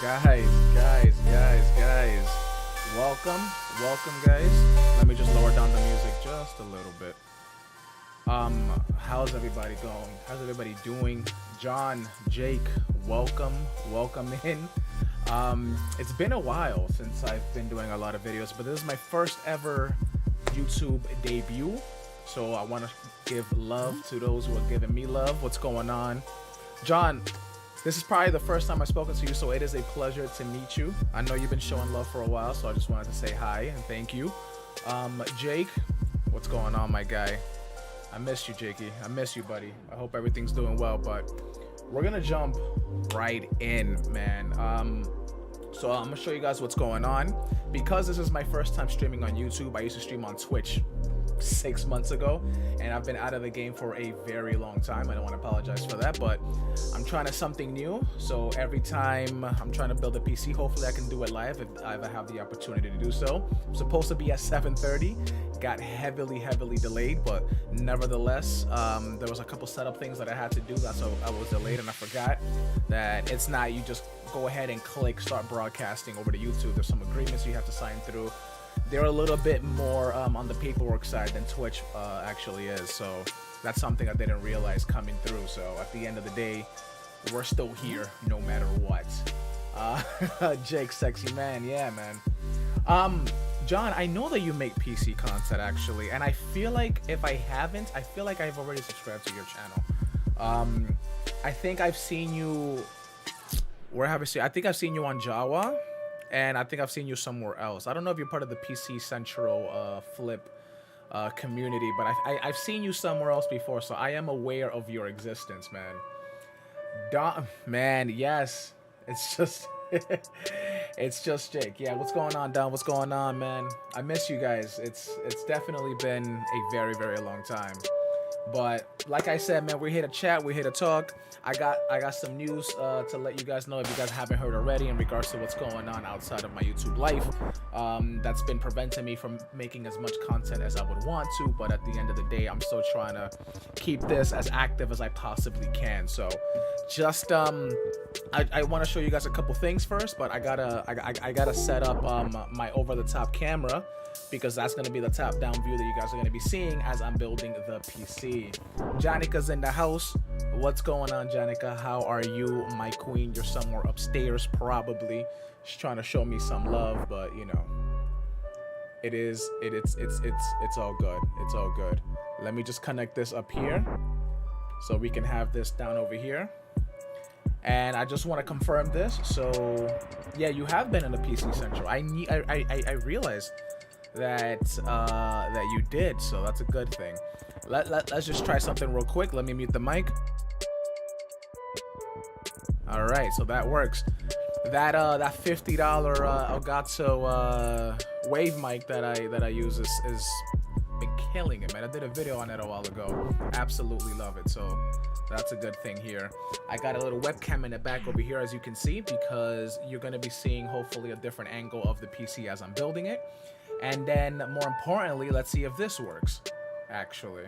Guys. Welcome, guys. Let me just lower down the music just a little bit. How's everybody going? How's everybody doing? John, Jake, welcome in. It's been a while since I've been doing a lot of videos, but this is my first ever YouTube debut. So I want to give love to those who are giving me love. What's going on? John, this is probably the first time I've spoken to you, so it is a pleasure to meet you. I know you've been showing love for a while, so I just wanted to say hi and thank you. Jake, what's going on, my guy? I missed you, Jakey. I miss you, buddy. I hope everything's doing well, but we're gonna jump right in, man. So I'm gonna show you guys what's going on. Because this is my first time streaming on YouTube, I used to stream on Twitch 6 months ago, and I've been out of the game for a very long time. I don't want to apologize for that, but I'm trying to something new. So every time I'm trying to build a PC, hopefully I can do it live if I ever have the opportunity to do so. I'm supposed to be at 7:30, got heavily delayed, but nevertheless, there was a couple setup things that I had to do. That's why I was delayed, and I forgot that it's not you just go ahead and click start broadcasting over to YouTube. There's some agreements you have to sign through. They're a little bit more on the paperwork side than Twitch actually is, so that's something I didn't realize coming through. So at the end of the day, we're still here no matter what. Jake, sexy man, yeah, man. John, I know that you make PC content actually, and I feel like if I haven't, I feel like I've already subscribed to your channel. I think I've seen you. Where have I seen? I think I've seen you on Jawa. And I think I've seen you somewhere else. I don't know if you're part of the PC Central Flip community, but I've seen you somewhere else before, so I am aware of your existence, man. Man, yes. It's just it's just Jake. Yeah, what's going on, Don? What's going on, man? I miss you guys. It's definitely been a very long time. But like I said, man, we're here to chat, we're here to talk. I got some news to let you guys know if you guys haven't heard already in regards to what's going on outside of my YouTube life. That's been preventing me from making as much content as I would want to, but at the end of the day, I'm still trying to keep this as active as I possibly can. So just I want to show you guys a couple things first, but I gotta set up my over-the-top camera, because that's going to be the top-down view that you guys are going to be seeing as I'm building the PC. Janika's in the house. What's going on, Janika? How are you, my queen? You're somewhere upstairs, probably. She's trying to show me some love, but you know, it's all good. It's all good. Let me just connect this up here so we can have this down over here. And I just want to confirm this. So yeah, you have been in the PC Central. I realized that you did, so that's a good thing. Let's just try something real quick. Let me mute the mic. All right, so that works. That $50 Elgato wave mic that I use is been killing it, man. I did a video on it a while ago. Absolutely love it. So that's a good thing here. I got a little webcam in the back over here, as you can see, because you're going to be seeing hopefully a different angle of the PC as I'm building it. And then more importantly, let's see if this works actually.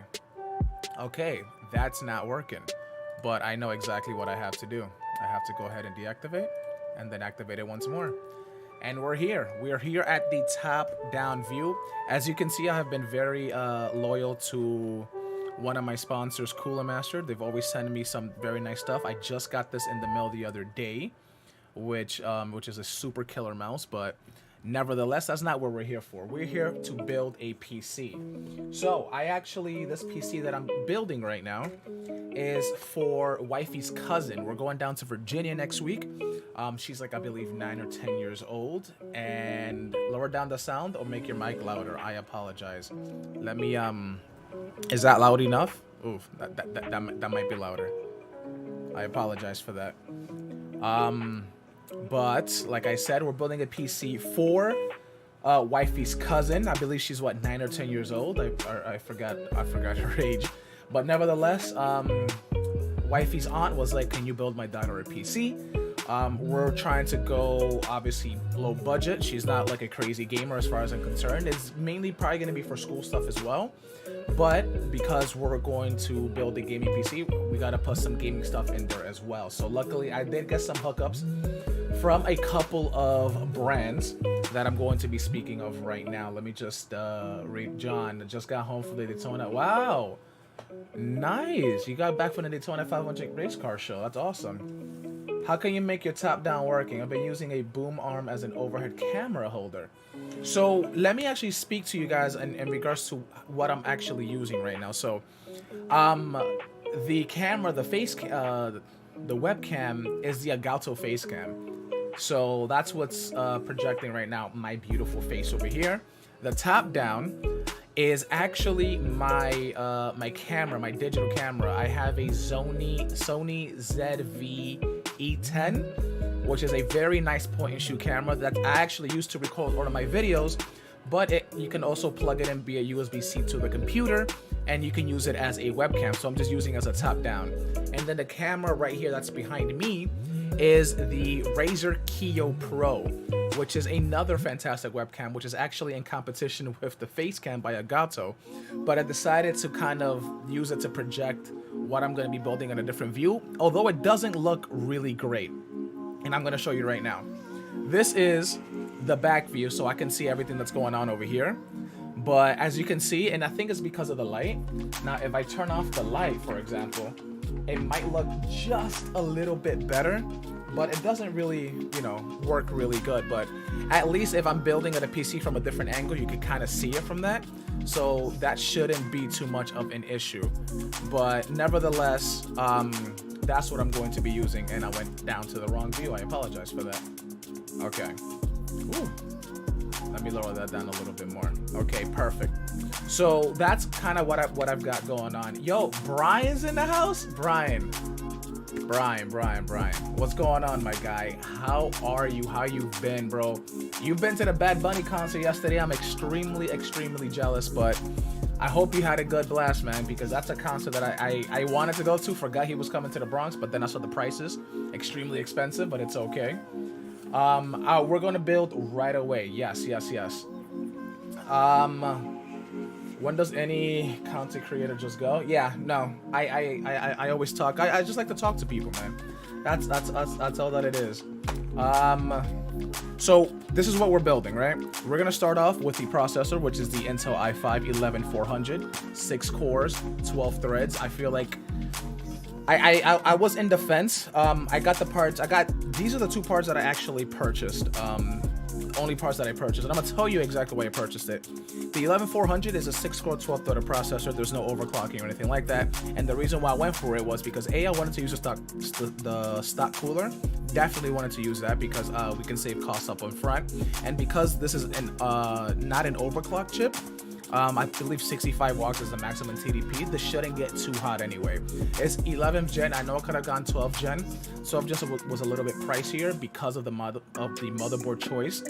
Okay, that's not working, but I know exactly what I have to do. I have to go ahead and deactivate and then activate it once more. And we're here at the top down view. As you can see, I have been very loyal to one of my sponsors, Cooler Master. They've always sent me some very nice stuff. I just got this in the mail the other day, which is a super killer mouse, but nevertheless, that's not what we're here for. We're here to build a PC. So this PC that I'm building right now is for wifey's cousin. We're going down to Virginia next week. She's like, I believe 9 or 10 years old. And lower down the sound or make your mic louder. I apologize. Let me, is that loud enough? Oof, that might be louder. I apologize for that. But like I said, we're building a PC for wifey's cousin. I believe she's what, 9 or 10 years old. I forgot her age. But nevertheless, wifey's aunt was like, can you build my daughter a PC? We're trying to go obviously low budget. She's not like a crazy gamer as far as I'm concerned. It's mainly probably going to be for school stuff as well. But because we're going to build a gaming PC, we got to put some gaming stuff in there as well. So luckily I did get some hookups from a couple of brands that I'm going to be speaking of right now. Let me just read. John just got home from the Daytona. Wow, nice. You got back from the Daytona 500 race car show. That's awesome. How can you make your top down working? I've been using a boom arm as an overhead camera holder. So let me actually speak to you guys in regards to what I'm actually using right now. So the camera, the webcam is the Elgato face cam. So that's what's projecting right now, my beautiful face over here. The top down is actually my my camera, my digital camera. I have a Sony ZV-E10, which is a very nice point and shoot camera that I actually use to record all of my videos. But you can also plug it in via USB-C to the computer, and you can use it as a webcam. So I'm just using it as a top down. And then the camera right here that's behind me is the Razer Kiyo Pro, which is another fantastic webcam, which is actually in competition with the Facecam by Elgato. But I decided to kind of use it to project what I'm going to be building in a different view, although it doesn't look really great. And I'm going to show you right now. This is the back view, so I can see everything that's going on over here. But as you can see, and I think it's because of the light. Now, if I turn off the light, for example, it might look just a little bit better, but it doesn't really, you know, work really good. But at least if I'm building at a PC from a different angle, you can kind of see it from that. So that shouldn't be too much of an issue. But nevertheless, that's what I'm going to be using. And I went down to the wrong view. I apologize for that. Okay. Ooh. Let me lower that down a little bit more. Okay, perfect. So that's kind of what I've got going on. Yo, Brian's in the house. Brian. What's going on, my guy? How are you? How you been, bro? You've been to the Bad Bunny concert yesterday. I'm extremely jealous, but I hope you had a good blast, man, because that's a concert that I wanted to go to. Forgot he was coming to the Bronx, but then I saw the prices. Extremely expensive, but it's okay. We're gonna build right away. Yes. When does any content creator just go? Yeah, no. I always talk. I just like to talk to people, man. That's all that it is. So this is what we're building, right? We're gonna start off with the processor, which is the Intel i5-11400, 6 cores, 12 threads. I feel like I was in defense. I got the parts. These are the two parts that I actually purchased. Only parts that I purchased, and I'm gonna tell you exactly why I purchased it. The 11400 is a 6-core 12-threaded processor. There's no overclocking or anything like that. And the reason why I went for it was because I wanted to use the stock cooler. Definitely wanted to use that because we can save costs up front, and because this is not an overclock chip. I believe 65 watts is the maximum TDP. This shouldn't get too hot anyway. It's 11th gen. I know it could have gone 12th gen. 12th gen was a little bit pricier because of the motherboard choice,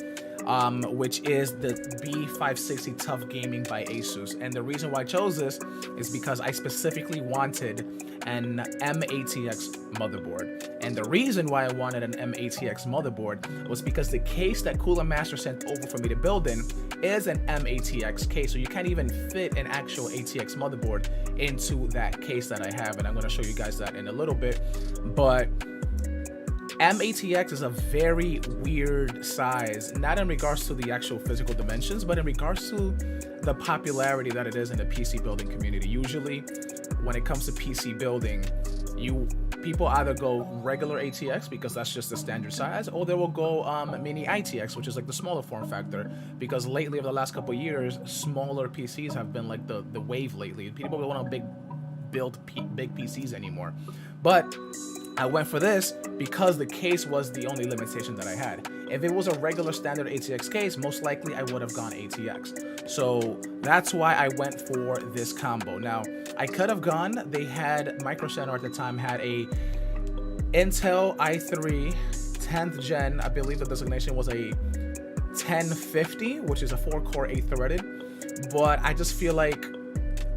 which is the B560 Tough Gaming by Asus. And the reason why I chose this is because I specifically wanted an M-ATX motherboard. And the reason why I wanted an M-ATX motherboard was because the case that Cooler Master sent over for me to build in is an M-ATX case. So you can't even fit an actual ATX motherboard into that case that I have. And I'm going to show you guys that in a little bit. But M-ATX is a very weird size, not in regards to the actual physical dimensions, but in regards to the popularity that it is in the PC building community. Usually, when it comes to PC building, people either go regular ATX because that's just the standard size, or they will go mini ITX, which is like the smaller form factor, because lately, over the last couple of years, smaller PCs have been like the wave lately. People don't want to build big PCs anymore. But I went for this because the case was the only limitation that I had. If it was a regular standard ATX case, most likely I would have gone ATX. So that's why I went for this combo. Now, I could have gone, they had, Micro Center at the time had a Intel i3 10th gen, I believe the designation was a 1050, which is a 4-core 8-threaded. But I just feel like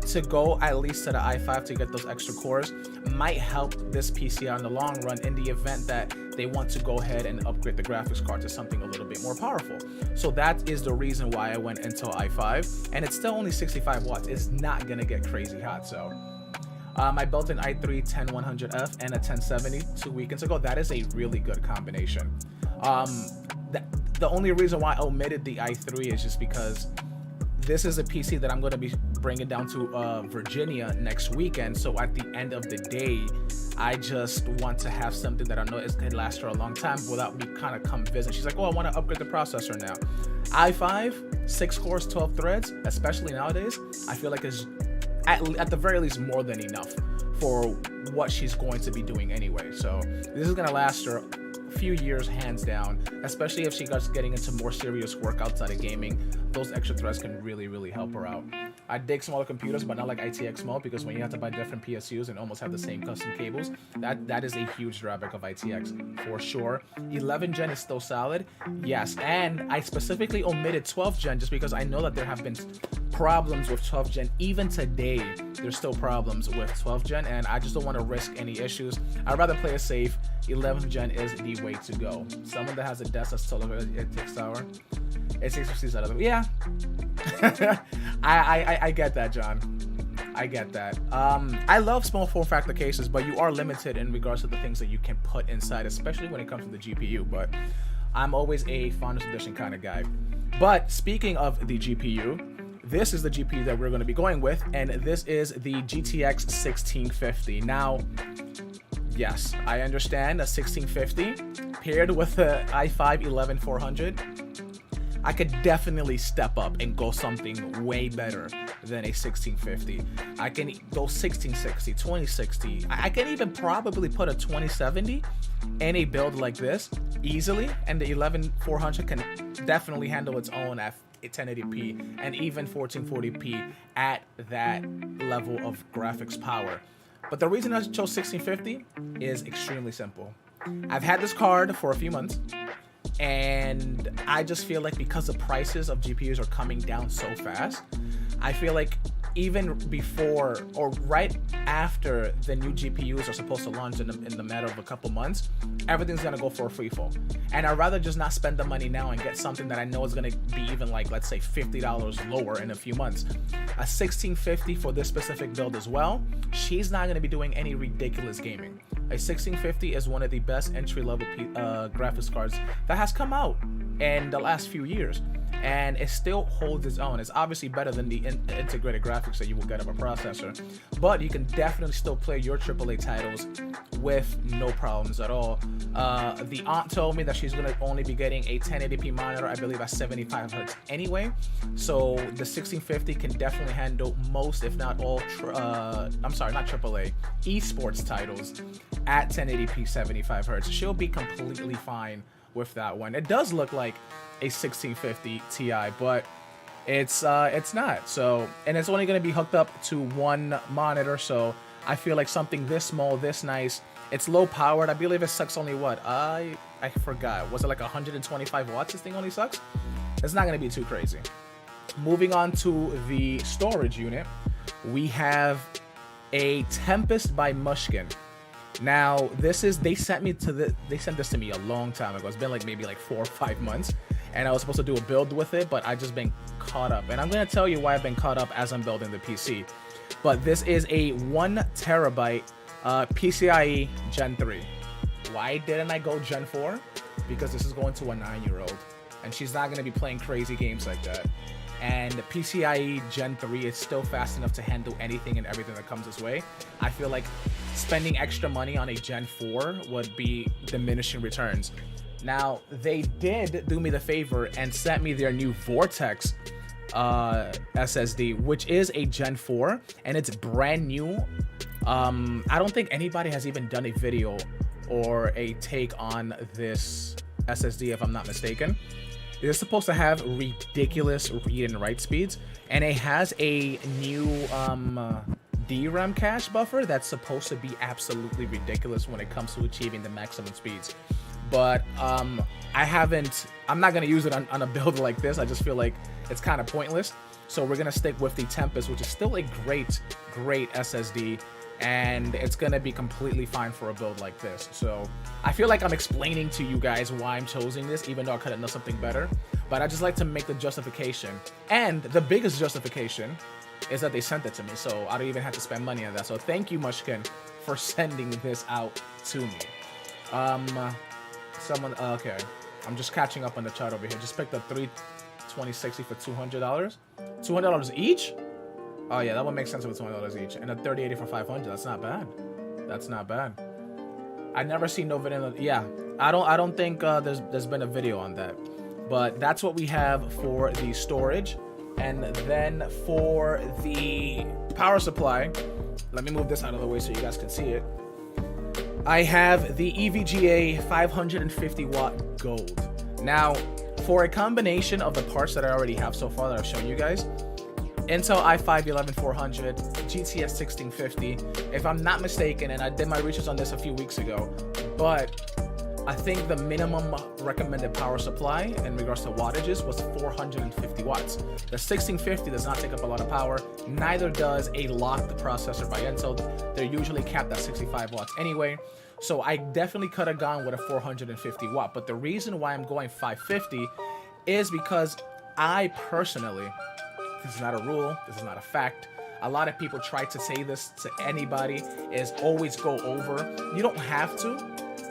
to go at least to the i5 to get those extra cores might help this PC out in the long run in the event that they want to go ahead and upgrade the graphics card to something a little bit more powerful. So that is the reason why I went Intel i5, and it's still only 65 watts. It's not gonna get crazy hot. So I built an i3 10100F and a 1070 2 weekends ago. That is a really good combination. The only reason why I omitted the i3 is just because this is a PC that I'm going to be bringing down to Virginia next weekend. So at the end of the day, I just want to have something that I know is going to last for a long time without me kind of come visit. She's like, oh, I want to upgrade the processor now. i5, 6 cores, 12 threads, especially nowadays, I feel like is at the very least more than enough for what she's going to be doing anyway. So this is going to last her few years hands down, especially if she starts getting into more serious work outside of gaming. Those extra threads can really help her out. I dig smaller computers, but not like ITX mode, because when you have to buy different PSUs and almost have the same custom cables, that is a huge drawback of ITX for sure. 11 gen is still solid, yes, and I specifically omitted 12 gen just because I know that there have been problems with 12 gen. Even today there's still problems with 12 gen, and I just don't want to risk any issues. I'd rather play it safe. 11th gen is the way to go. Someone that has a desk that's taller it takes hour. It takes 50 out of it. Yeah. I get that, John. I get that. I love small form factor cases, but you are limited in regards to the things that you can put inside, especially when it comes to the GPU. But I'm always a Founders Edition kind of guy. But speaking of the GPU, this is the GPU that we're going to be going with, and this is the GTX 1650. Now, yes, I understand a 1650 paired with the i5 11400. I could definitely step up and go something way better than a 1650. I can go 1660, 2060. I can even probably put a 2070 in a build like this easily, and the 11400 can definitely handle its own at 1080p and even 1440p at that level of graphics power. But the reason I chose 1650 is extremely simple. I've had this card for a few months, and I just feel like because the prices of GPUs are coming down so fast, I feel like even before or right after the new GPUs are supposed to launch in the matter of a couple months, everything's gonna go for a free fall. And I'd rather just not spend the money now and get something that I know is gonna be even like, let's say $50 lower in a few months. A 1650 for this specific build as well. She's not gonna be doing any ridiculous gaming. A 1650 is one of the best entry-level graphics cards that has come out in the last few years, and it still holds its own. It's obviously better than the integrated graphics that you will get of a processor, but you can definitely still play your AAA titles with no problems at all. The aunt told me that she's going to only be getting a 1080p monitor, I believe at 75 hertz anyway, so the 1650 can definitely handle most, if not all, I'm sorry, not AAA, esports titles at 1080p 75 hertz. She'll be completely fine with that one. It does look like a 1650 Ti, but it's not. So, and it's only going to be hooked up to one monitor, so I feel like something this small, this nice, it's low powered. I believe it sucks only what? I forgot. Was it like 125 watts this thing only sucks? It's not going to be too crazy. Moving on to the storage unit, we have a Tempest by Mushkin. Now, this is, they sent this to me a long time ago. It's been like maybe like 4 or 5 months, and I was supposed to do a build with it, but I just been caught up. And I'm going to tell you why I've been caught up as I'm building the PC. But this is a 1 terabyte PCIe Gen 3. Why didn't I go Gen 4? Because this is going to a 9-year-old, and she's not going to be playing crazy games like that. And the PCIe Gen 3 is still fast enough to handle anything and everything that comes its way. I feel like spending extra money on a Gen 4 would be diminishing returns. Now, they did do me the favor and sent me their new Vortex SSD, which is a Gen 4, and it's brand new. I don't think anybody has even done a video or a take on this SSD, if I'm not mistaken. It's supposed to have ridiculous read and write speeds, and it has a new DRAM cache buffer that's supposed to be absolutely ridiculous when it comes to achieving the maximum speeds. But I'm not gonna use it on a build like this. I just feel like it's kind of pointless. So we're gonna stick with the Tempest, which is still a great SSD, and it's gonna be completely fine for a build like this. So I feel like I'm explaining to you guys why I'm choosing this, even though I could have done something better. But I just like to make the justification, and the biggest justification is that they sent it to me, so I don't even have to spend money on that. So thank you, Mushkin, for sending this out to me. Okay, I'm just catching up on the chart over here. Just picked up 2060 for $200. $200 each? Oh yeah, that would make sense with $200 each. And a 3080 for $500. That's not bad. That's not bad. I never seen no video. Yeah, I don't think there's been a video on that. But that's what we have for the storage. And then for the power supply, let me move this out of the way so you guys can see it. I have the EVGA 550 watt gold. Now, for a combination of the parts that I already have so far that I've shown you guys, Intel i5-11400, GTX 1650, if I'm not mistaken, and I did my research on this a few weeks ago, but I think the minimum recommended power supply in regards to wattages was 450 watts. The 1650 does not take up a lot of power, neither does a locked processor by Intel. They're usually capped at 65 watts anyway. So I definitely could have gone with a 450 watt, but the reason why I'm going 550 is because I personally, this is not a rule, this is not a fact, a lot of people try to say this to anybody, is always go over. You don't have to,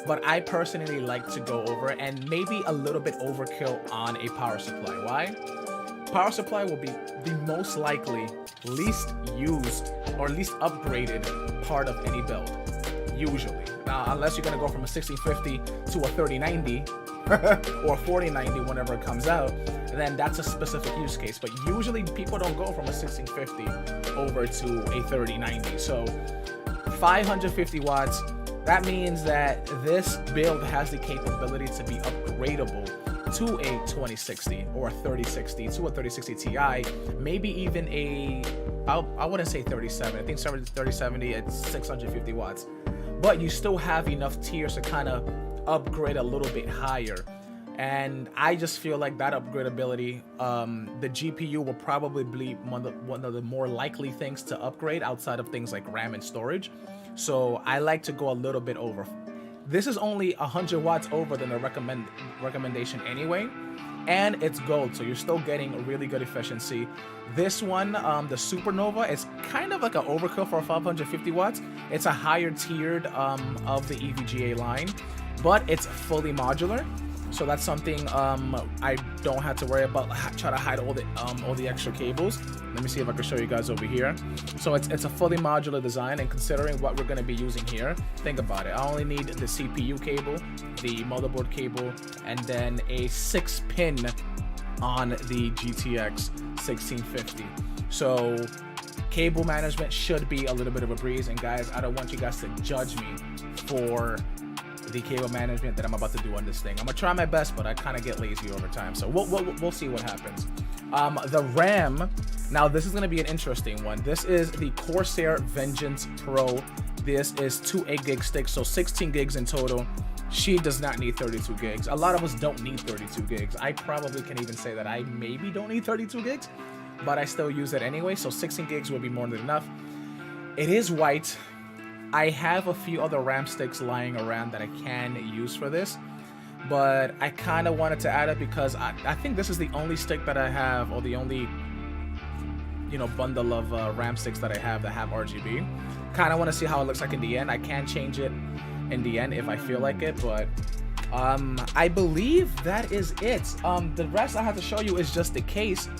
but I personally like to go over and maybe a little bit overkill on a power supply. Why? Power supply will be the most likely least used or least upgraded part of any build, usually. Now, unless you're gonna go from a 1650 to a 3090 or 4090 whenever it comes out, then that's a specific use case. But usually people don't go from a 1650 over to a 3090. So 550 watts, that means that this build has the capability to be upgradable to a 2060 or a 3060 to a 3060 Ti, maybe even a, I wouldn't say 37, I think 3070 at 650 watts. But you still have enough tiers to kind of upgrade a little bit higher. And I just feel like that upgradability, the GPU will probably be one of the more likely things to upgrade outside of things like RAM and storage. So I like to go a little bit over. This is only 100 watts over than the recommendation anyway, and it's gold, so you're still getting a really good efficiency. This one, the Supernova, is kind of like an overkill for 550 watts. It's a higher tiered of the EVGA line, but it's fully modular. So that's something I don't have to worry about. Try to hide all the extra cables. Let me see if I can show you guys over here. So it's a fully modular design, and considering what we're going to be using here, think about it. I only need the CPU cable, the motherboard cable, and then a 6-pin on the GTX 1650. So cable management should be a little bit of a breeze. And guys, I don't want you guys to judge me for the cable management that I'm about to do on this thing. I'm gonna try my best, but I kind of get lazy over time, so we'll see what happens. The RAM, now this is gonna be an interesting one. This is the Corsair Vengeance Pro. This is 2 8-gig sticks, so 16 gigs in total. She does not need 32 gigs. A lot of us don't need 32 gigs. I probably can even say that I maybe don't need 32 gigs, but I still use it anyway, so 16 gigs will be more than enough. It is white. I have a few other RAM sticks lying around that I can use for this, but I kind of wanted to add it because I think this is the only stick that I have, or the only, you know, bundle of RAM sticks that I have that have RGB. Kind of want to see how it looks like in the end. I can change it in the end if I feel like it, but I believe that is it. The rest I have to show you is just the case,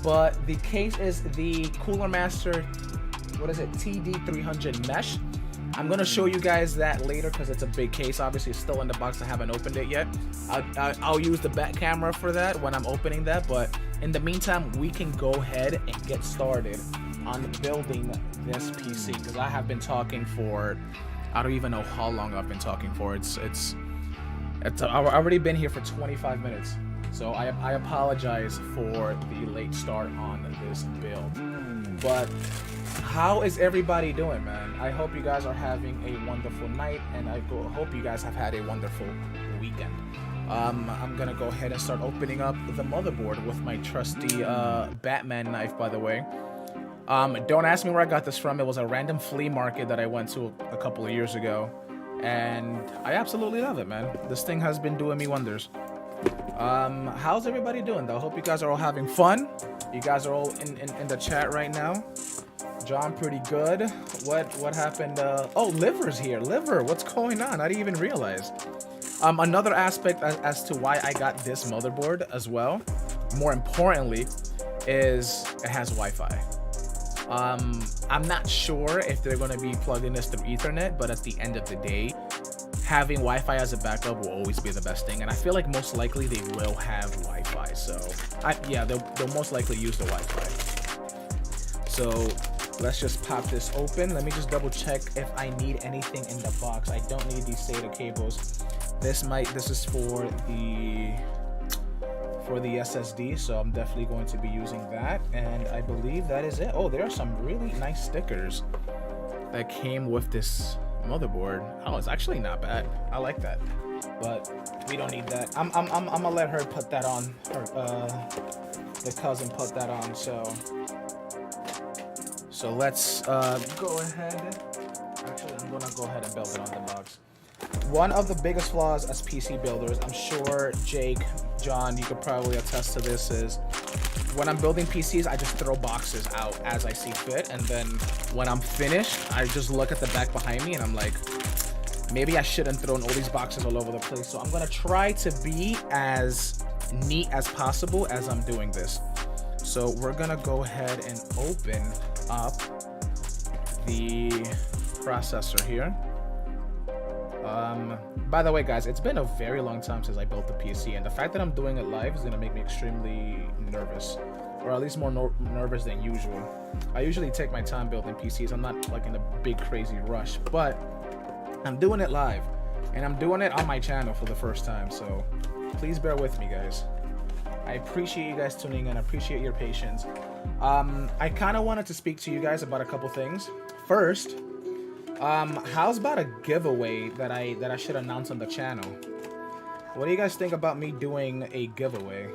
but the case is the Cooler Master, what is it, TD300 mesh. I'm gonna show you guys that later because it's a big case. Obviously it's still in the box. I haven't opened it yet. I'll use the back camera for that when I'm opening that, but in the meantime we can go ahead and get started on building this PC, because I have been talking for, I don't even know how long I've been talking for. I've already been here for 25 minutes, so I apologize for the late start on this build. But how is everybody doing, man? I hope you guys are having a wonderful night, and I hope you guys have had a wonderful weekend. I'm gonna go ahead and start opening up the motherboard with my trusty Batman knife, by the way. Don't ask me where I got this from. It was a random flea market that I went to a couple of years ago, and I absolutely love it, man. This thing has been doing me wonders. How's everybody doing, though? Hope you guys are all having fun. You guys are all in the chat right now. John, pretty good. What happened? Oh, Liver's here. Liver, what's going on? I didn't even realize. Another aspect as to why I got this motherboard as well, more importantly, is it has Wi-Fi. I'm not sure if they're going to be plugging this through Ethernet, but at the end of the day, having Wi-Fi as a backup will always be the best thing. And I feel like most likely they will have Wi-Fi. So yeah, they'll most likely use the Wi-Fi. So let's just pop this open. Let me just double check if I need anything in the box. I don't need these SATA cables. This is for the SSD, so I'm definitely going to be using that, and I believe that is it. Oh, there are some really nice stickers that came with this motherboard. Oh, it's actually not bad. I like that, but we don't need that. I'm gonna let her put that on. The cousin put that on. So let's go ahead. Actually, I'm gonna go ahead and build it on the box. One of the biggest flaws as PC builders, I'm sure Jake, John, you could probably attest to this, is when I'm building PCs, I just throw boxes out as I see fit, and then when I'm finished, I just look at the back behind me and I'm like, maybe I shouldn't throw all these boxes all over the place. So I'm gonna try to be as neat as possible as I'm doing this. So we're gonna go ahead and open up the processor here. By the way, guys, it's been a very long time since I built the PC, and the fact that I'm doing it live is going to make me extremely nervous, or at least more nervous than usual. I usually take my time building PCs. I'm not like in a big crazy rush, but I'm doing it live, and I'm doing it on my channel for the first time, so please bear with me, guys. I appreciate you guys tuning in. I appreciate your patience. I kind of wanted to speak to you guys about a couple things. First, how's about a giveaway that I should announce on the channel? What do you guys think about me doing a giveaway?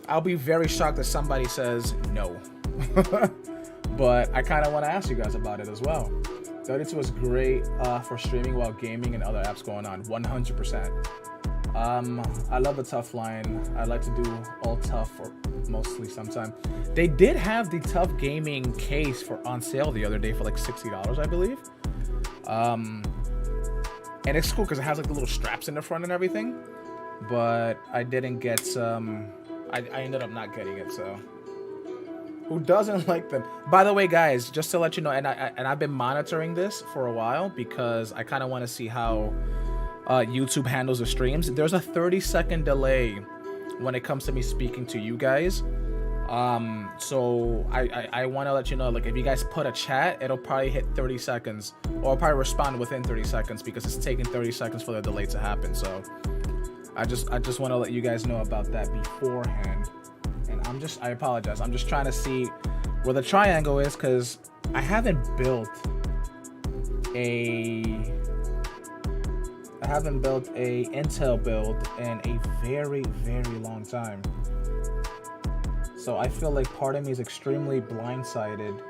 I'll be very shocked if somebody says no. But I kind of want to ask you guys about it as well. 32 is great for streaming while gaming and other apps going on. 100%. I love the tough line. I like to do all tough, or mostly sometimes. They did have the tough gaming case on sale the other day for like $60, I believe. And it's cool because it has like the little straps in the front and everything. But I didn't get some. I ended up not getting it. So who doesn't like them? By the way, guys, just to let you know, and I've been monitoring this for a while because I kind of want to see how YouTube handles the streams. There's a 30-second delay when it comes to me speaking to you guys. So I want to let you know, like, if you guys put a chat, it'll probably hit 30 seconds, or I'll probably respond within 30 seconds because it's taking 30 seconds for the delay to happen. So I just want to let you guys know about that beforehand. And I apologize. I'm just trying to see where the triangle is because I haven't built a Intel build in a very, very long time. So I feel like part of me is extremely blindsided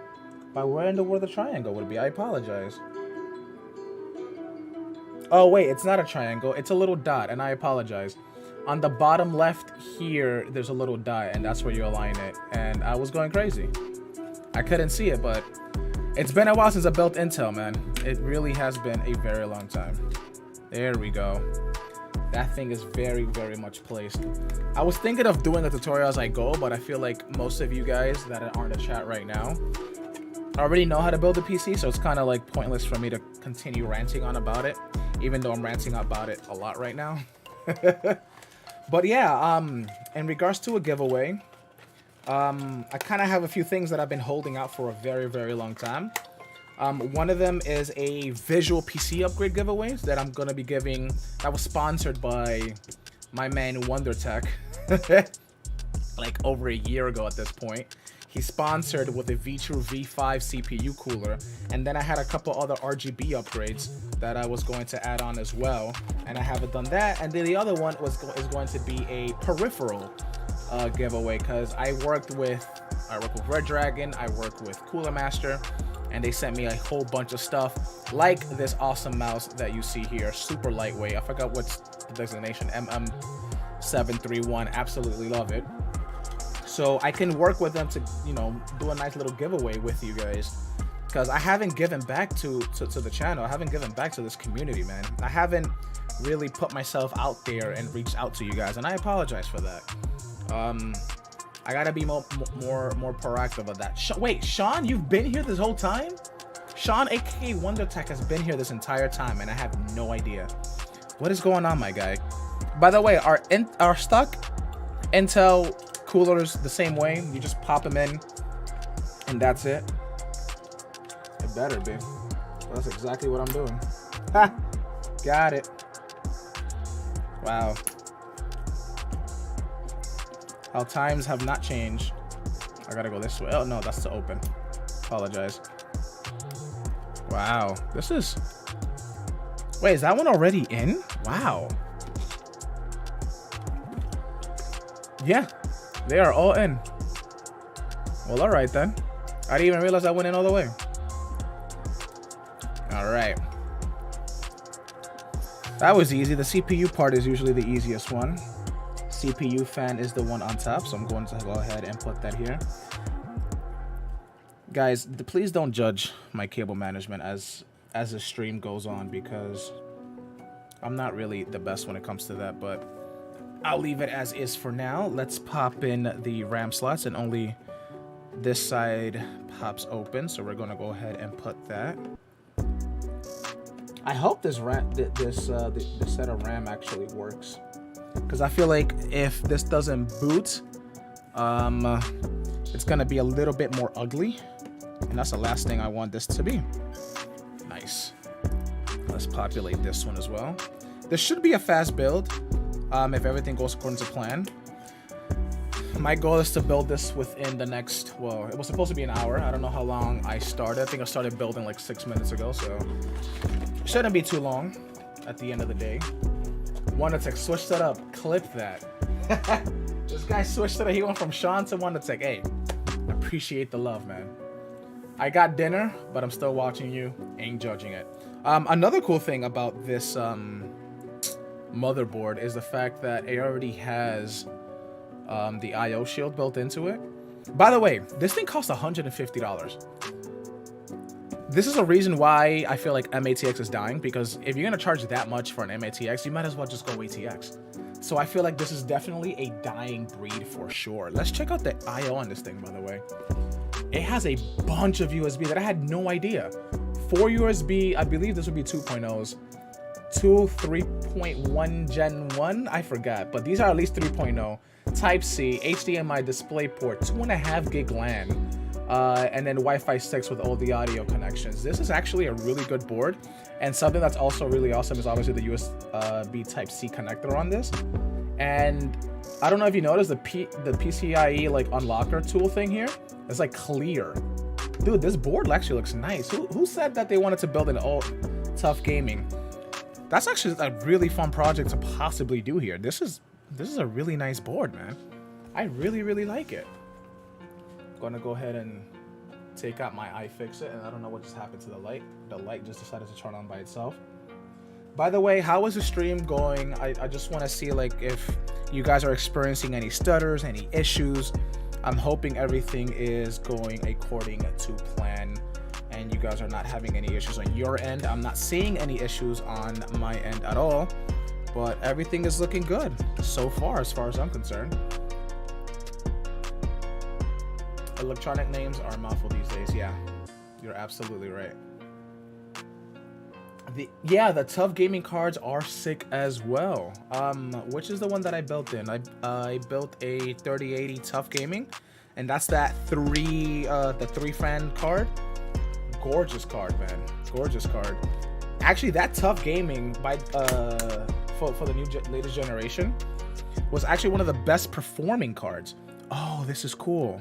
by where in the world the triangle would be. I apologize. Oh wait, it's not a triangle, it's a little dot, and I apologize. On the bottom left here, there's a little dot, and that's where you align it. And I was going crazy. I couldn't see it, but it's been a while since I built Intel, man. It really has been a very long time. There we go. That thing is very, very much placed. I was thinking of doing a tutorial as I go, but I feel like most of you guys that are in the chat right now already know how to build a PC, so it's kind of like pointless for me to continue ranting on about it, even though I'm ranting about it a lot right now. But yeah, in regards to a giveaway, I kind of have a few things that I've been holding out for a very, very long time. One of them is a visual PC upgrade giveaway that I'm going to be giving. That was sponsored by my man WonderTech like over a year ago at this point. he sponsored with a V2 V5 CPU cooler, and then I had a couple other RGB upgrades that I was going to add on as well, and I haven't done that. And then the other one is going to be a peripheral giveaway, because I work with Red Dragon, I work with Cooler Master, and they sent me a whole bunch of stuff like this awesome mouse that you see here, super lightweight. I forgot what's the designation, MM731. Absolutely love it. So I can work with them to, you know, do a nice little giveaway with you guys, because I haven't given back to the channel. I haven't given back to this community, man. I haven't really put myself out there and reached out to you guys, and I apologize for that. I gotta be more proactive of that. Wait, Sean, you've been here this whole time? Sean, aka Wonder Tech, has been here this entire time, and I have no idea what is going on, my guy. By the way, our stock Intel coolers the same way. You just pop them in, and that's it. It better be. That's exactly what I'm doing. Ha! Got it. Wow. How times have not changed. I gotta go this way. Oh no, that's to open. Apologize. Wow. This is... Wait, is that one already in? Wow. Yeah. They are all in. Well, alright then. I didn't even realize I went in all the way. Alright. That was easy. The CPU part is usually the easiest one. CPU fan is the one on top, so I'm going to go ahead and put that here. Guys, please don't judge my cable management as the stream goes on, because I'm not really the best when it comes to that, but I'll leave it as is for now. Let's pop in the RAM slots, and only this side pops open, so we're going to go ahead and put that. I hope this set of RAM actually works, because I feel like if this doesn't boot, it's gonna be a little bit more ugly, and that's the last thing I want this to be. Nice. Let's populate this one as well. This should be a fast build if everything goes according to plan. My goal is to build this within the next, well, it was supposed to be an hour. I don't know how long I started. I think I started building like 6 minutes ago, so it shouldn't be too long at the end of the day. WonderTech, switch that up. Clip that. This guy switched it up. He went from Sean to WonderTech. Hey, appreciate the love, man. I got dinner, but I'm still watching you. Ain't judging it. Another cool thing about this motherboard is the fact that it already has the IO shield built into it. By the way, this thing costs $150. This is a reason why I feel like MATX is dying, because if you're gonna charge that much for an MATX, you might as well just go ATX. So I feel like this is definitely a dying breed for sure. Let's check out the IO on this thing, by the way. It has a bunch of USB that I had no idea. 4 USB, I believe this would be 2.0s. 2 3.1 Gen 1, I forgot, but these are at least 3.0. Type-C, HDMI DisplayPort, 2.5 gig LAN, and then Wi-Fi 6 with all the audio connections. This is actually a really good board, and something that's also really awesome is obviously the USB Type-C connector on this. And I don't know if you noticed the PCIe like unlocker tool thing here. It's like clear. Dude, this board actually looks nice. Who said that they wanted to build an old tough gaming? That's actually a really fun project to possibly do here. This is a really nice board, man. I really like it. Gonna go ahead and take out my iFixit, and I don't know what just happened to the light. The light just decided to turn on by itself. By the way, how is the stream going? I just want to see like if you guys are experiencing any stutters, any issues. I'm hoping everything is going according to plan and you guys are not having any issues on your end. I'm not seeing any issues on my end at all, but everything is looking good so far as I'm concerned. Electronic names are a mouthful these days. Yeah, you're absolutely right. The tough gaming cards are sick as well. Which is the one that I built in? I built a 3080 tough gaming, and that's that the 3-fan card. Gorgeous card, man. Gorgeous card. Actually, that tough gaming by for the latest generation was actually one of the best performing cards. Oh, this is cool.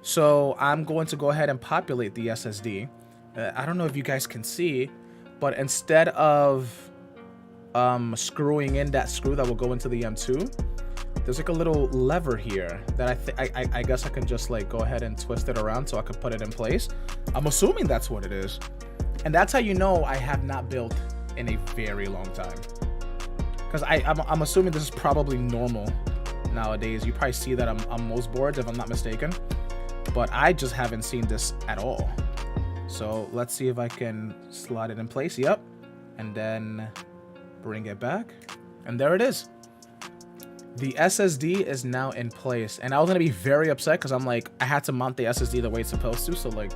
So I'm going to go ahead and populate the SSD. I don't know if you guys can see, but instead of screwing in that screw that will go into the M2, there's like a little lever here that I guess I can just like go ahead and twist it around so I can put it in place. I'm assuming that's what it is. And that's how you know I have not built in a very long time. Because I'm assuming this is probably normal nowadays. You probably see that on most boards if I'm not mistaken. But I just haven't seen this at all. So let's see if I can slide it in place. Yep. And then bring it back. And there it is. The SSD is now in place, and I was gonna be very upset because I'm like, I had to mount the SSD the way it's supposed to, so like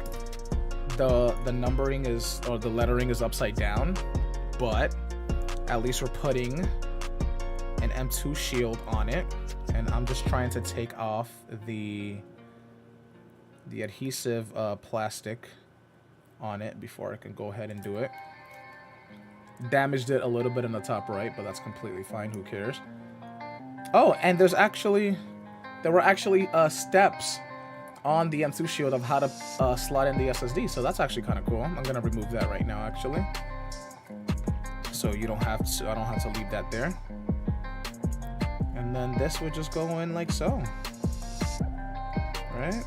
the numbering is, or the lettering is upside down, but at least we're putting an M2 shield on it, and I'm just trying to take off the adhesive plastic on it before I can go ahead and do it. Damaged it a little bit in the top right, but that's completely fine, who cares. Oh, and there were actually steps on the M2 shield of how to slot in the SSD, so that's actually kind of cool. I'm gonna remove that right now, actually, so I don't have to leave that there. And then this would just go in like so, right?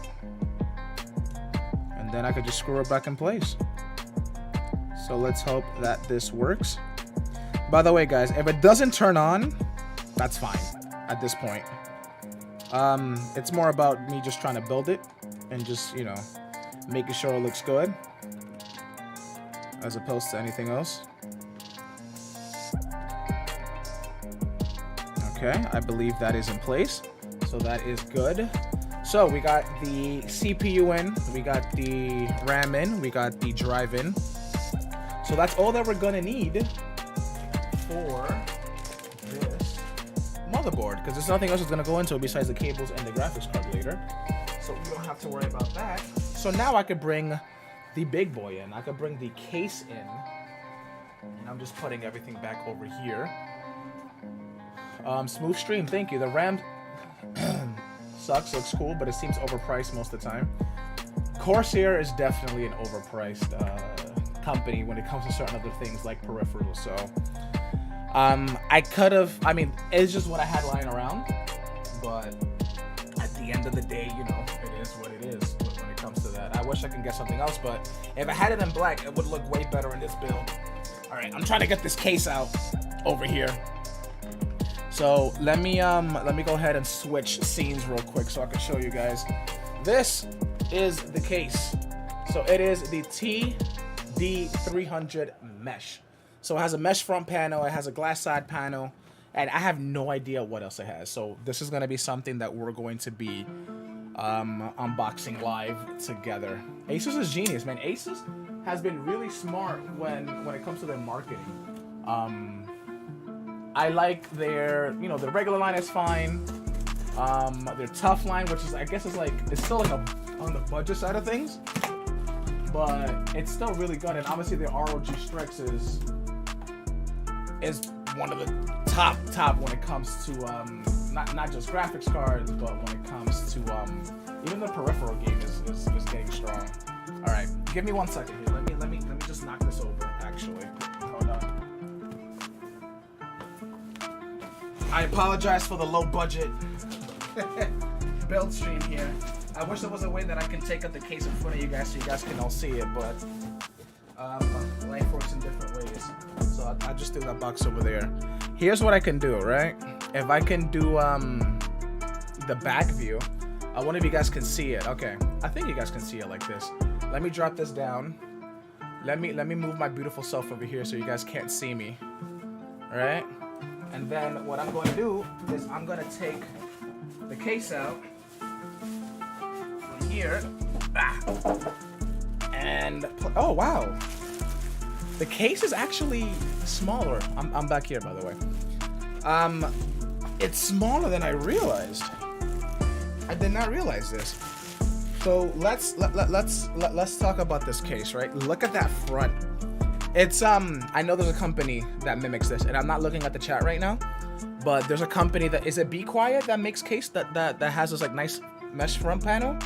And then I could just screw it back in place. So let's hope that this works. By the way, guys, if it doesn't turn on, that's fine. At this point, it's more about me just trying to build it and just, you know, making sure it looks good as opposed to anything else. Okay, I believe that is in place, so that is good. So we got the CPU in, we got the RAM in, we got the drive in, so that's all that we're gonna need for motherboard, because there's nothing else that's going to go into it besides the cables and the graphics card later, so we don't have to worry about that. So now I could bring the big boy in. I could bring the case in, and I'm just putting everything back over here. Smooth stream, thank you. The RAM sucks, looks cool, but it seems overpriced most of the time. Corsair is definitely an overpriced company when it comes to certain other things like peripherals, so I could have, I mean, it's just what I had lying around, but at the end of the day, you know, it is what it is when it comes to that. I wish I could get something else, but if I had it in black, it would look way better in this build. All right, I'm trying to get this case out over here. So let me go ahead and switch scenes real quick so I can show you guys. This is the case. So it is the TD300 mesh. So it has a mesh front panel, it has a glass side panel, and I have no idea what else it has. So this is going to be something that we're going to be unboxing live together. Asus is genius, man. Asus has been really smart when it comes to their marketing. I like their, you know, their regular line is fine. Their tough line, which is, I guess, is like, it's still like on the budget side of things, but it's still really good. And obviously their ROG Strix is one of the top when it comes to not just graphics cards, but when it comes to even the peripheral game is getting strong. All right, give me 1 second here. Let me just knock this over. Actually, hold on. I apologize for the low budget build stream here. I wish there was a way that I can take up the case in front of you guys so you guys can all see it, but life works in different ways. So I just threw that box over there. Here's what I can do, right? If I can do the back view, I wonder if you guys can see it. Okay, I think you guys can see it like this. Let me drop this down. Let me move my beautiful self over here so you guys can't see me. All right? And then what I'm going to do is I'm going to take the case out from here. And oh wow, the case is actually smaller. I'm back here, by the way. It's smaller than I realized. I did not realize this. So let's talk about this case, right? Look at that front. It's I know there's a company that mimics this, and I'm not looking at the chat right now, but there's a company that, is it Be Quiet, that makes case that has this like nice mesh front panel.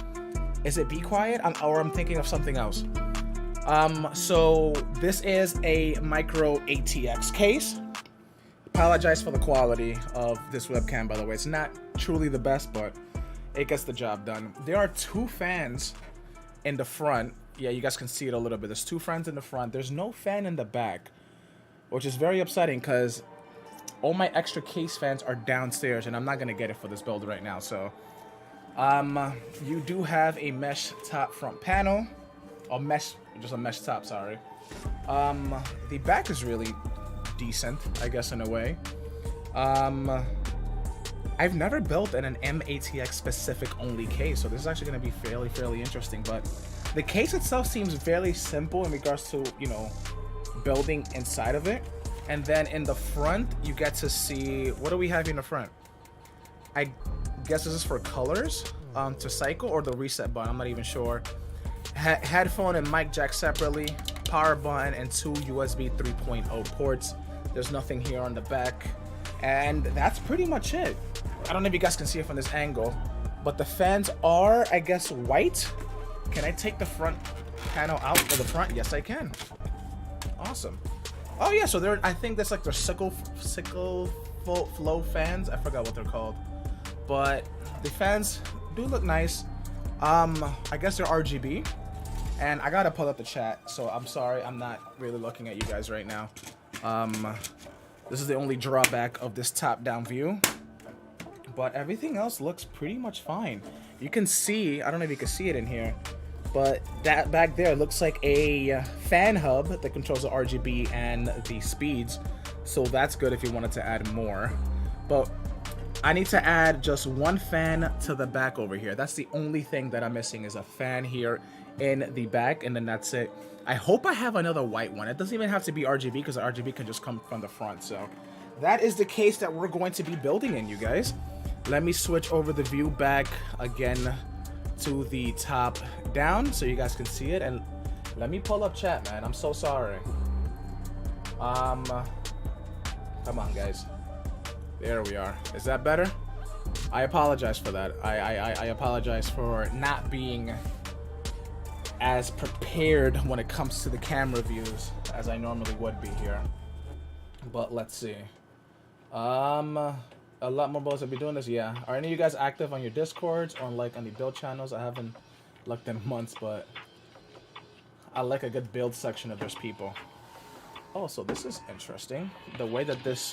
Is it Be Quiet? Or I'm thinking of something else. So this is a micro ATX case. Apologize for the quality of this webcam, by the way. It's not truly the best, but it gets the job done. There are 2 fans in the front. Yeah, you guys can see it a little bit. There's 2 fans in the front. There's no fan in the back, which is very upsetting because all my extra case fans are downstairs, and I'm not gonna get it for this build right now. So, you do have a mesh top front panel, or just a mesh top. Sorry. The back is really decent, I guess, in a way. I've never built an MATX specific only case, so this is actually going to be fairly interesting. But the case itself seems fairly simple in regards to, you know, building inside of it. And then in the front, you get to see, what do we have in the front? I guess this is for colors, to cycle, or the reset button. I'm not even sure. Headphone and mic jack separately, power button, and 2 USB 3.0 ports. There's nothing here on the back, and that's pretty much it. I don't know if you guys can see it from this angle, but the fans are, I guess, white. Can I take the front panel out of the front? Yes, I can. Awesome. Oh yeah, so I think that's like the sickle flow fans. I forgot what they're called, but the fans do look nice. I guess they're RGB, and I gotta pull up the chat, so I'm sorry I'm not really looking at you guys right now. This is the only drawback of this top-down view, but everything else looks pretty much fine. You can see, I don't know if you can see it in here, but that back there looks like a fan hub that controls the RGB and the speeds, so that's good if you wanted to add more. But I need to add just 1 fan to the back over here. That's the only thing that I'm missing, is a fan here in the back, and then that's it. I hope I have another white one. It doesn't even have to be RGB, because the RGB can just come from the front. So that is the case that we're going to be building in, you guys. Let me switch over the view back again to the top down so you guys can see it, and let me pull up chat, man. I'm so sorry. Come on, guys. There we are. Is that better? I apologize for that. I apologize for not being as prepared when it comes to the camera views as I normally would be here. But let's see. A lot more boys will be doing this. Yeah. Are any of you guys active on your Discords or like on the build channels? I haven't looked in months, but I like a good build section if there's people. Oh, so this is interesting. The way that this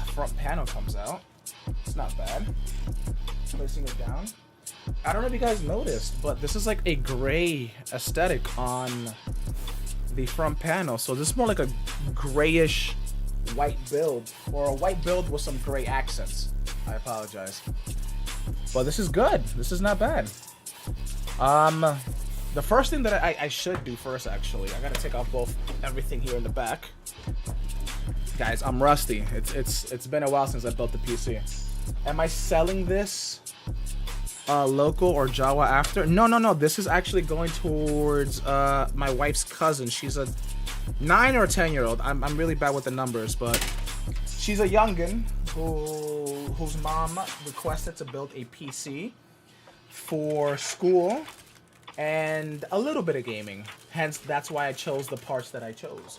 front panel comes out. It's not bad. Placing it down. I don't know if you guys noticed, but this is like a gray aesthetic on the front panel. So this is more like a grayish white build, or a white build with some gray accents. I apologize. But this is good. This is not bad. The first thing that I should do first, actually, I gotta take off everything here in the back. Guys, I'm rusty. It's been a while since I built the PC. Am I selling this local or Jawa after? No. This is actually going towards my wife's cousin. She's a 9 or 10-year-old. I'm really bad with the numbers, but she's a youngin whose mom requested to build a PC for school and a little bit of gaming. Hence, that's why I chose the parts that I chose.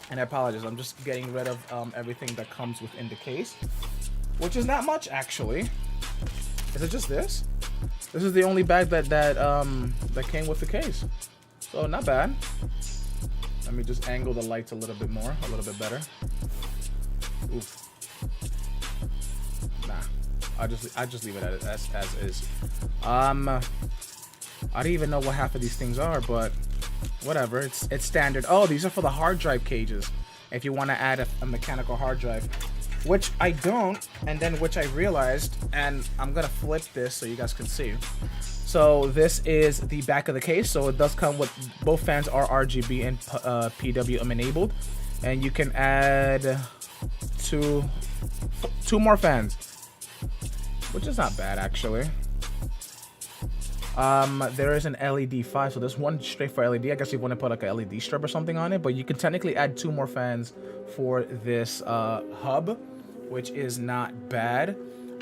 And I apologize, I'm just getting rid of everything that comes within the case, which is not much, actually. Is it just this? This is the only bag that came with the case, so not bad. Let me just angle the lights a little bit more, a little bit better. Oof. Nah, I just leave it as is. I don't even know what half of these things are, but whatever. It's standard. Oh, these are for the hard drive cages. If you want to add a mechanical hard drive, which I don't, and then which I realized, and I'm gonna flip this so you guys can see. So this is the back of the case. So it does come with both fans are RGB and PWM enabled, and you can add two more fans, which is not bad actually. There is an LED 5, so there's one straight for LED. I guess you want to put like a LED strip or something on it, but you can technically add 2 more fans for this hub, which is not bad.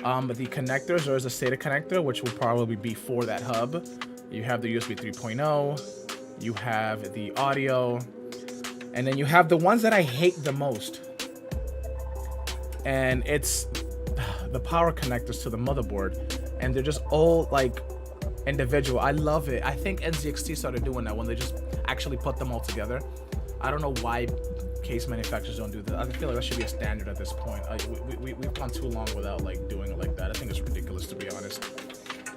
The connectors, there is a SATA connector, which will probably be for that hub. You have the USB 3.0, you have the audio, and then you have the ones that I hate the most. And it's the power connectors to the motherboard. And they're just all like individual. I love it. I think NZXT started doing that when they just actually put them all together. I don't know why case manufacturers don't do that. I feel like that should be a standard at this point. Like, we've gone too long without like doing it like that. I think it's ridiculous, to be honest.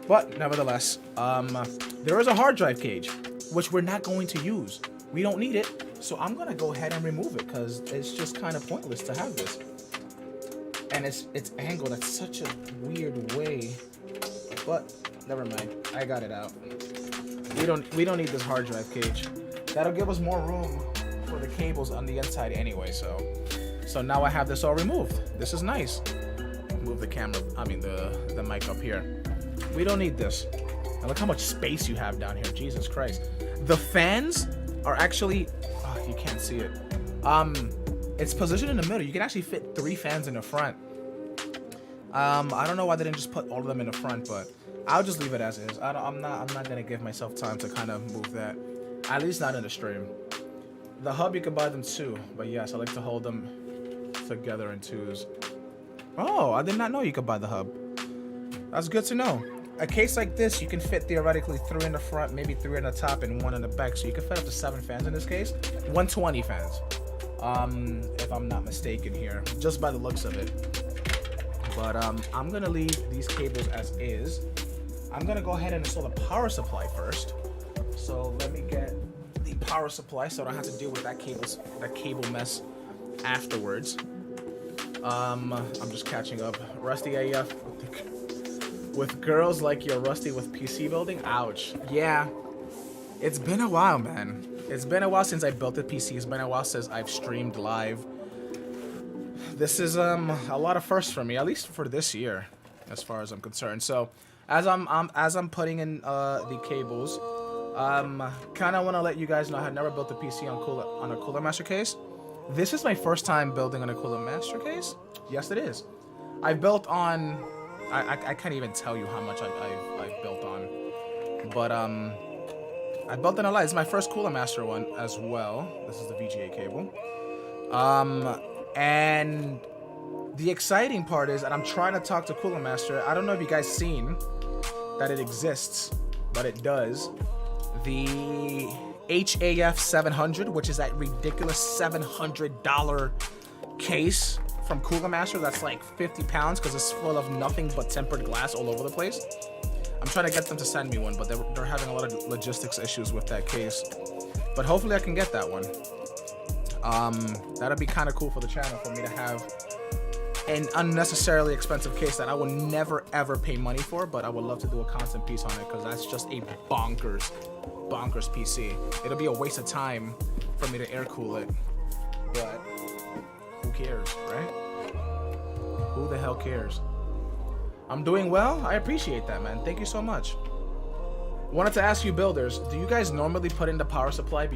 But nevertheless, there is a hard drive cage, which we're not going to use. We don't need it, so I'm gonna go ahead and remove it because it's just kind of pointless to have this. And it's angled at such a weird way. But never mind, I got it out. We don't need this hard drive cage. That'll give us more room for the cables on the inside anyway. So now I have this all removed. This is nice. Move the camera. I mean the mic up here. We don't need this. And look how much space you have down here. Jesus Christ. The fans are actually. Oh, you can't see it. It's positioned in the middle. You can actually fit 3 fans in the front. I don't know why they didn't just put all of them in the front, but I'll just leave it as is. I'm not gonna give myself time to kind of move that. At least not in the stream. The hub, you can buy them too, but yes, I like to hold them together in 2s. Oh, I did not know you could buy the hub. That's good to know. A case like this, you can fit theoretically 3 in the front, maybe 3 in the top, and 1 in the back. So you can fit up to 7 fans in this case. 120 fans, if I'm not mistaken here, just by the looks of it. But I'm gonna leave these cables as is. I'm gonna go ahead and install the power supply first. So let me get the power supply so I don't have to deal with that cable mess afterwards. I'm just catching up. Rusty AF with girls like you're rusty with PC building. Ouch. Yeah, it's been a while, man. It's been a while since I built a PC. It's been a while since I've streamed live. This is a lot of firsts for me, at least for this year, as far as I'm concerned. So as I'm putting in the cables, kind of want to let you guys know I had never built a PC on a Cooler Master case. This is my first time building on a Cooler Master case. Yes, it is. I've built on. I can't even tell you how much I've built on, but I built on a lot. It's my first Cooler Master one as well. This is the VGA cable. And the exciting part is that I'm trying to talk to Cooler Master. I don't know if you guys seen that it exists, but it does. The HAF 700, which is that ridiculous $700 case from Cooler Master that's like 50 pounds because it's full of nothing but tempered glass all over the place. I'm trying to get them to send me one, but they're having a lot of logistics issues with that case. But hopefully I can get that one. That'd be kind of cool for the channel for me to have an unnecessarily expensive case that I will never ever pay money for, but I would love to do a content piece on it because that's just a bonkers PC. It'll be a waste of time for me to air cool it, but who cares, right? Who the hell cares? I'm doing well. I appreciate that, man. Thank you so much. Wanted to ask you builders, do you guys normally put in the power supply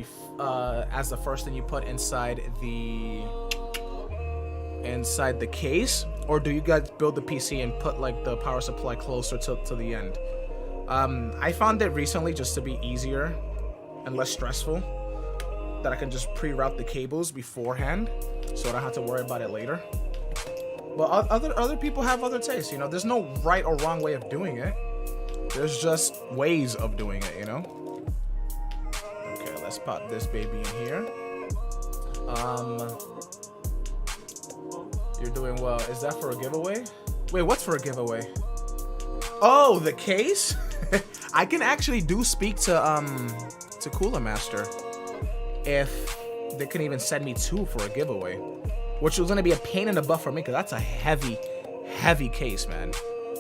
as the first thing you put inside the case, or do you guys build the PC and put like the power supply closer to the end? I found it recently just to be easier and less stressful that I can just pre-route the cables beforehand so I don't have to worry about it later. But other people have other tastes, you know. There's no right or wrong way of doing it. There's just ways of doing it, you know. Okay, let's pop this baby in here. You're doing well. Is that for a giveaway? Wait, what's for a giveaway? Oh, the case? I can actually speak to Cooler Master if they can even send me 2 for a giveaway, which was gonna be a pain in the butt for me because that's a heavy case, man.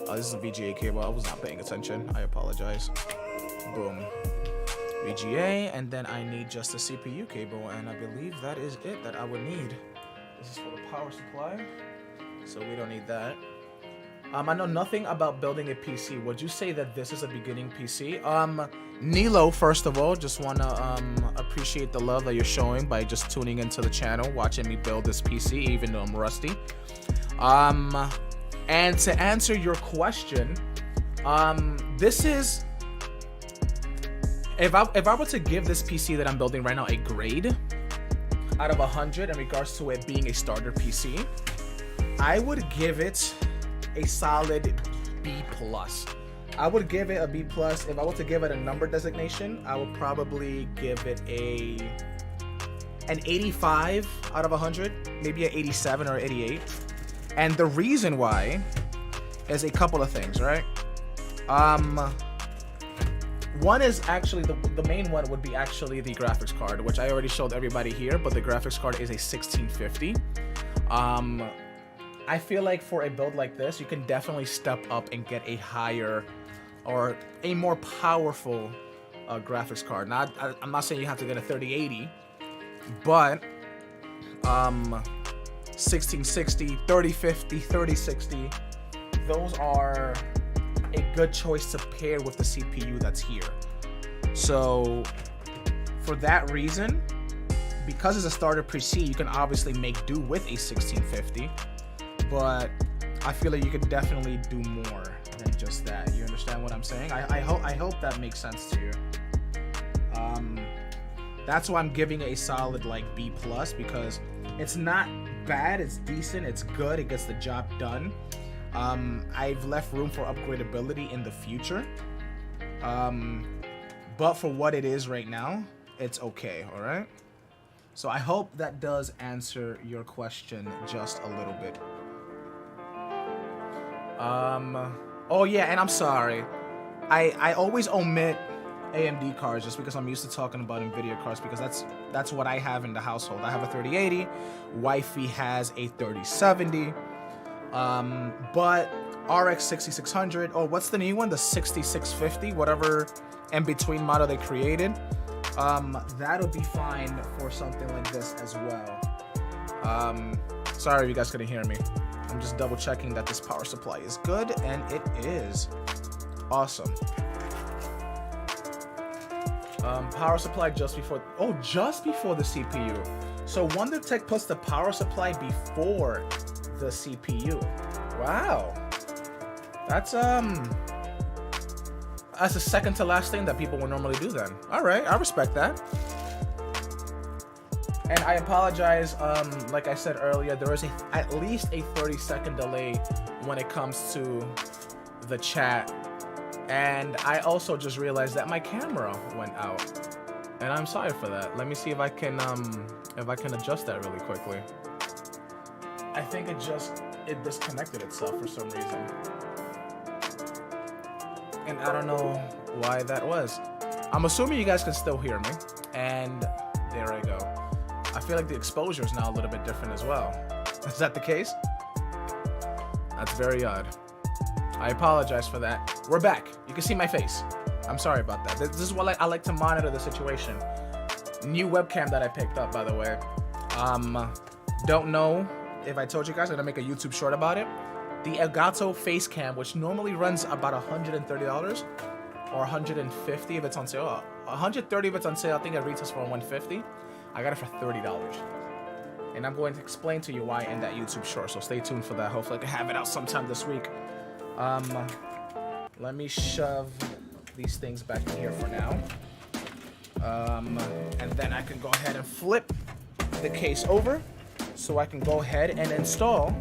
Oh, this is a VGA cable. I was not paying attention. I apologize. Boom. VGA, and then I need just a CPU cable, and I believe that is it that I would need. This is for the power supply, so we don't need that. I know nothing about building a PC. Would you say that this is a beginning PC? Nilo, first of all, just want to appreciate the love that you're showing by just tuning into the channel, watching me build this PC, even though I'm rusty. And to answer your question, this is, if I were to give this PC that I'm building right now a grade out of 100 in regards to it being a starter PC, I would give it a solid B+. I would give it a B+. If I were to give it a number designation, I would probably give it an 85 out of 100, maybe an 87 or 88. And the reason why is a couple of things, right? One is actually, the main one would be actually the graphics card, which I already showed everybody here, but the graphics card is a 1650. I feel like for a build like this, you can definitely step up and get a higher or a more powerful graphics card. Now, I'm not saying you have to get a 3080, but 1660, 3050, 3060, those are a good choice to pair with the CPU that's here. So for that reason, because it's a starter PC, you can obviously make do with a 1650, but I feel like you could definitely do more than just that. You understand what I'm saying? I hope that makes sense to you. That's why I'm giving it a solid like B+, because it's not bad, it's decent, it's good, it gets the job done. I've left room for upgradability in the future, but for what it is right now, it's okay. All right, so I hope that does answer your question just a little bit. Oh yeah, and I'm sorry, I always omit AMD cards just because I'm used to talking about NVIDIA cards, because that's what I have in the household. I have a 3080, wifey has a 3070, but RX 6600, or what's the new one, the 6650, whatever in between model they created, that'll be fine for something like this as well. Sorry if you guys couldn't hear me. I'm just double checking that this power supply is good, and it is. Awesome. Power supply just before the CPU. So WonderTech puts the power supply before the CPU. Wow. That's the second to last thing that people would normally do then. All right, I respect that. And I apologize, like I said earlier, there is at least a 30-second delay when it comes to the chat. And I also just realized that my camera went out, and I'm sorry for that. Let me see if I can adjust that really quickly. I think it disconnected itself for some reason, and I don't know why that was. I'm assuming you guys can still hear me, and there I go. I feel like the exposure is now a little bit different as well. Is that the case? That's very odd. I apologize for that. We're back. You can see my face. I'm sorry about that. This is what I like to monitor the situation. New webcam that I picked up, by the way. Don't know if I told you guys, I'm gonna make a YouTube short about it. The Elgato face cam, which normally runs about $130 or $150 if it's on sale. $130 if it's on sale. I think it retails for $150. I got it for $30. And I'm going to explain to you why in that YouTube short. So stay tuned for that. Hopefully I can have it out sometime this week. Let me shove these things back in here for now. And then I can go ahead and flip the case over so I can go ahead and install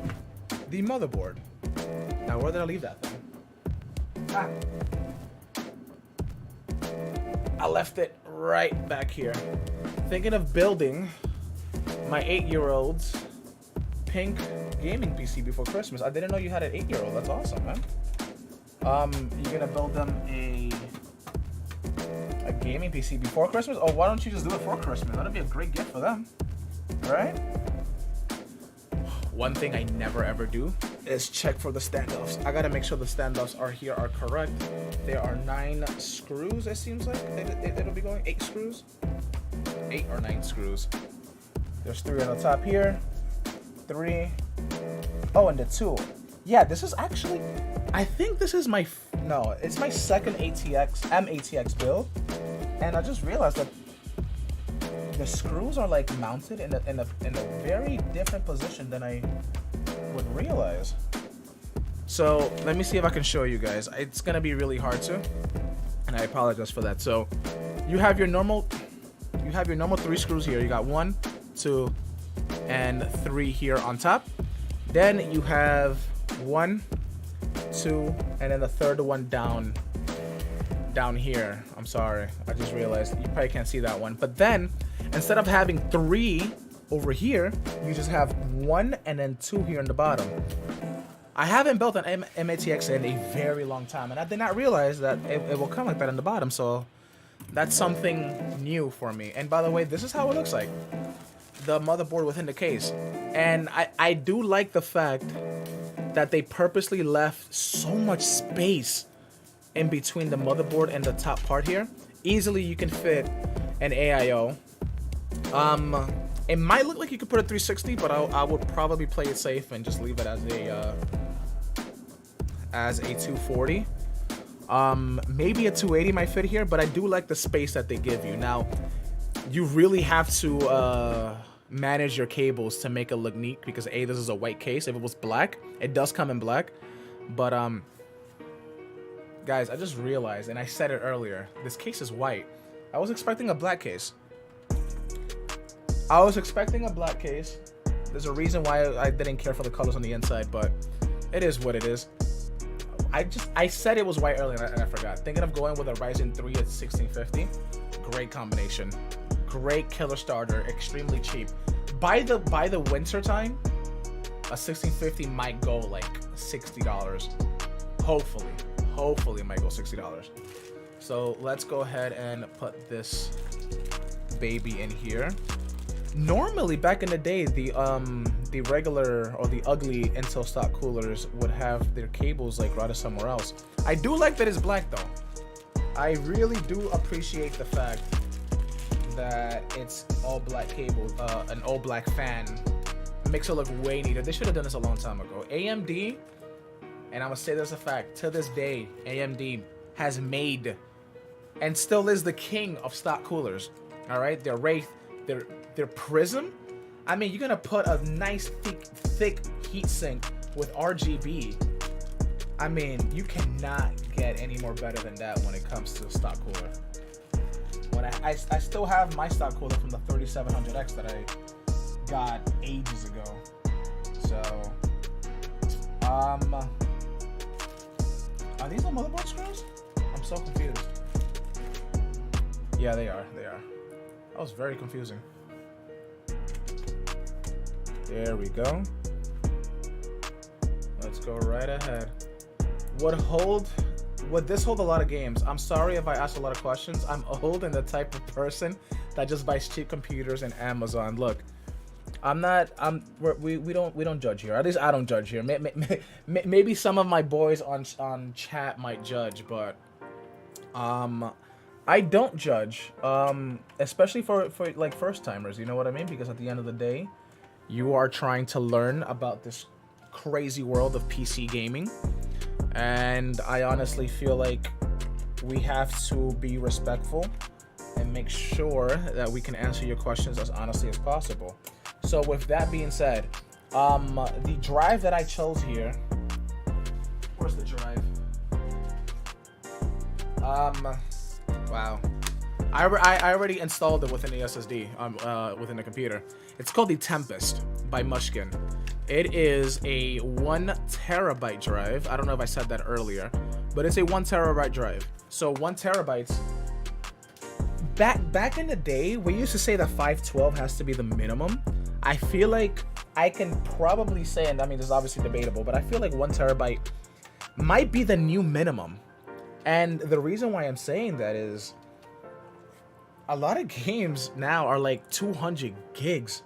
the motherboard. Now, where did I leave that thing? I left it right back here. Thinking of building my 8-year-old's pink gaming PC before Christmas. I didn't know you had an 8-year-old. That's awesome, man. You're gonna build them a gaming PC before Christmas? Oh, why don't you just do it for Christmas? That'd be a great gift for them, right? One thing I never ever do is check for the standoffs. I gotta make sure the standoffs are correct. There are 9 screws, it seems like. It'll be going 8 screws. 8 or 9 screws. There's 3 on the top here. 3. Oh, and the 2. Yeah, this is actually, I think this is my, no, it's my second ATX build. And I just realized that the screws are like mounted in a very different position than I would realize. So let me see if I can show you guys. It's gonna be really hard to, and I apologize for that. So you have your normal 3 screws here. You got 1, 2, and 3 here on top. Then you have 1, 2, and then the third one down here. I'm sorry, I just realized you probably can't see that one. But then instead of having 3 over here, you just have 1 and then 2 here in the bottom. I haven't built an MATX in a very long time, and I did not realize that it will come like that in the bottom. So that's something new for me. And by the way, this is how it looks like, the motherboard within the case. And I do like the fact that they purposely left so much space in between the motherboard and the top part here. Easily you can fit an AIO. It might look like you could put a 360, but I would probably play it safe and just leave it as a 240. Maybe a 280 might fit here, but I do like the space that they give you. Now, you really have to manage your cables to make it look neat, because this is a white case. If it was black, it does come in black. But guys, I just realized, and I said it earlier, this case is white. I was expecting a black case. There's a reason why I didn't care for the colors on the inside, but it is what it is. I said it was white earlier and I forgot. Thinking of going with a Ryzen 3 at 1650. Great combination. Great killer starter. Extremely cheap. By the winter time, a 1650 might go like $60. Hopefully it might go $60. So let's go ahead and put this baby in here. Normally, back in the day, the regular or the ugly Intel stock coolers would have their cables like routed somewhere else. I do like that it's black though. I really do appreciate the fact that it's all black cable, an all black fan. Makes it look way neater. They should have done this a long time ago. AMD, and I'm gonna say this a fact, to this day, AMD has made and still is the king of stock coolers. All right, their Wraith, their Prism. I mean, you're gonna put a nice thick heatsink with RGB. I mean, you cannot get any more better than that when it comes to a stock cooler. When I still have my stock cooler from the 3700X that I got ages ago. So, are these the motherboard screws? I'm so confused. Yeah, they are. That was very confusing. There we go. Let's go right ahead. Would this hold a lot of games? I'm sorry if I asked a lot of questions. I'm old and the type of person that just buys cheap computers and Amazon. Look, we don't judge here. At least I don't judge here. Maybe some of my boys on chat might judge, but I don't judge. Especially for like first timers, you know what I mean? Because at the end of the day, you are trying to learn about this crazy world of PC gaming. And I honestly feel like we have to be respectful and make sure that we can answer your questions as honestly as possible. So with that being said, the drive that I chose here, where's the drive? Wow. I already installed it within the SSD, within the computer. It's called the Tempest by Mushkin. It is a 1 terabyte drive. I don't know if I said that earlier, but it's a 1 terabyte drive. So 1 terabytes. Back in the day, we used to say that 512 has to be the minimum. I feel like I can probably say, and I mean, this is obviously debatable, but I feel like 1 terabyte might be the new minimum. And the reason why I'm saying that is a lot of games now are like 200 gigs.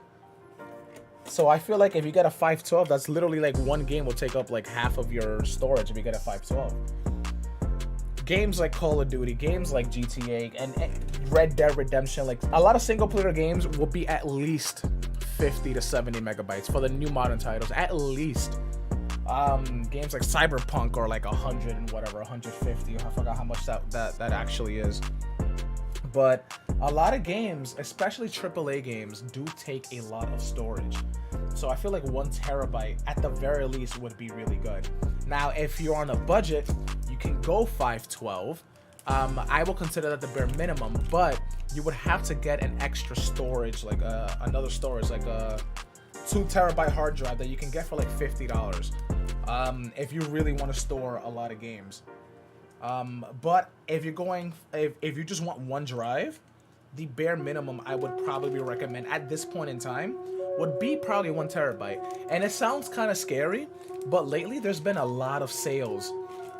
So I feel like if you get a 512, that's literally like one game will take up like half of your storage if you get a 512. Games like Call of Duty, games like GTA, and Red Dead Redemption, like a lot of single player games will be at least 50 to 70 megabytes for the new modern titles, at least. Games like Cyberpunk are like 100 and whatever, 150. I forgot how much that actually is. But a lot of games, especially AAA games, do take a lot of storage. So I feel like 1 terabyte at the very least would be really good. Now, if you're on a budget, you can go 512. I will consider that the bare minimum, but you would have to get an extra storage, like another storage, like a 2 terabyte hard drive that you can get for like $50. If you really want to store a lot of games. But if you're going, if you just want 1 drive, the bare minimum I would probably recommend at this point in time would be probably 1 terabyte. And it sounds kind of scary, but lately there's been a lot of sales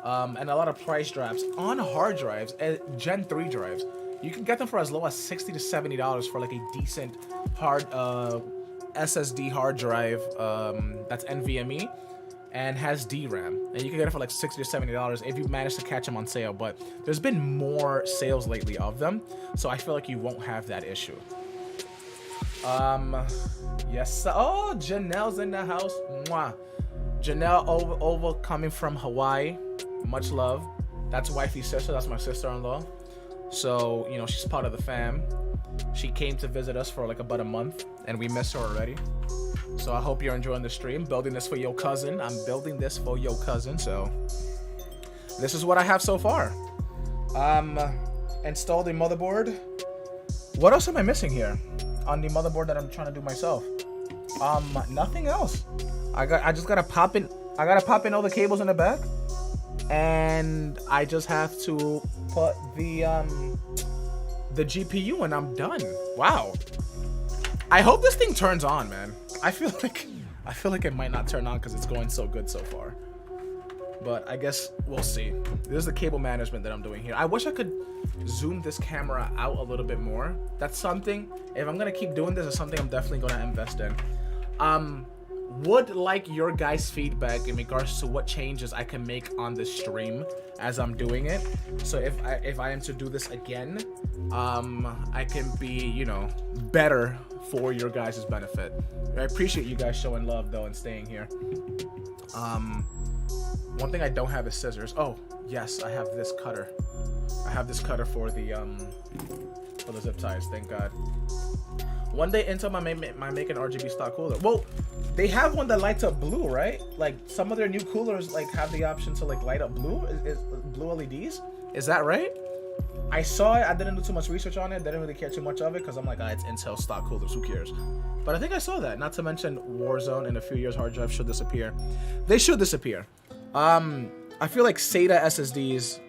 and a lot of price drops on hard drives, Gen 3 drives. You can get them for as low as $60 to $70 for like a decent hard SSD hard drive that's NVMe and has DRAM, and you can get it for like $60 to $70 if you manage to catch them on sale. But there's been more sales lately of them, so I feel like you won't have that issue. Yes. Oh, Janelle's in the house. Mwah. Janelle over coming from Hawaii. Much love. That's wifey's sister. That's my sister-in-law. So, you know, she's part of the fam. She came to visit us for like about a month, and we miss her already. So I hope you're enjoying the stream. Building this for your cousin. I'm building this for your cousin. So this is what I have so far. Installed a motherboard. What else am I missing here on the motherboard that I'm trying to do myself? Nothing else. I just gotta pop in. I gotta pop in all the cables in the back, and I just have to put the GPU, and I'm done. Wow. I hope this thing turns on, man. I feel like it might not turn on because it's going so good so far. But I guess we'll see. This is the cable management that I'm doing here. I wish I could zoom this camera out a little bit more. That's something, if I'm gonna keep doing this, is something I'm definitely gonna invest in. Would like your guys' feedback in regards to what changes I can make on this stream as I'm doing it. So if I am to do this again, I can be, you know, better for your guys' benefit. I appreciate you guys showing love though and staying here. One thing I don't have is scissors. Oh yes, I have this cutter. I have this cutter for the zip ties. Thank God. One day Intel might make an RGB stock cooler. Well, they have one that lights up blue, right? Like some of their new coolers like have the option to like light up blue. Is blue LEDs? Is that right? I saw it. I didn't do too much research on it. Didn't really care too much of it because I'm like, it's Intel stock coolers. Who cares? But I think I saw that. Not to mention Warzone in a few years, hard drives should disappear. They should disappear. I feel like SATA SSDs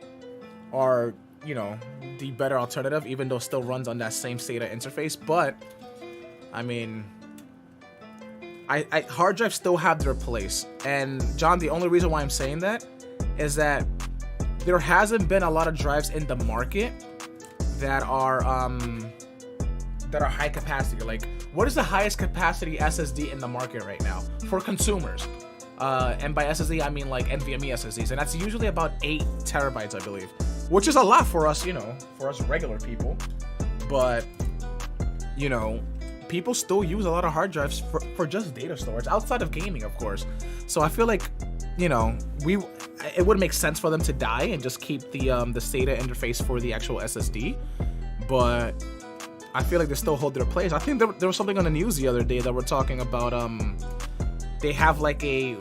are, you know, the better alternative, even though it still runs on that same SATA interface. But I mean, hard drives still have their place. And John, the only reason why I'm saying that is that there hasn't been a lot of drives in the market that are high capacity. Like, what is the highest capacity SSD in the market right now for consumers? And by SSD, I mean like NVMe SSDs, and that's usually about 8 terabytes, I believe, which is a lot for us, you know, for us regular people. But, you know, people still use a lot of hard drives for just data storage outside of gaming, of course. So I feel like, you know, it would make sense for them to die and just keep the SATA interface for the actual SSD. But I feel like they still hold their place. I think there was something on the news the other day that we're talking about. They have like a,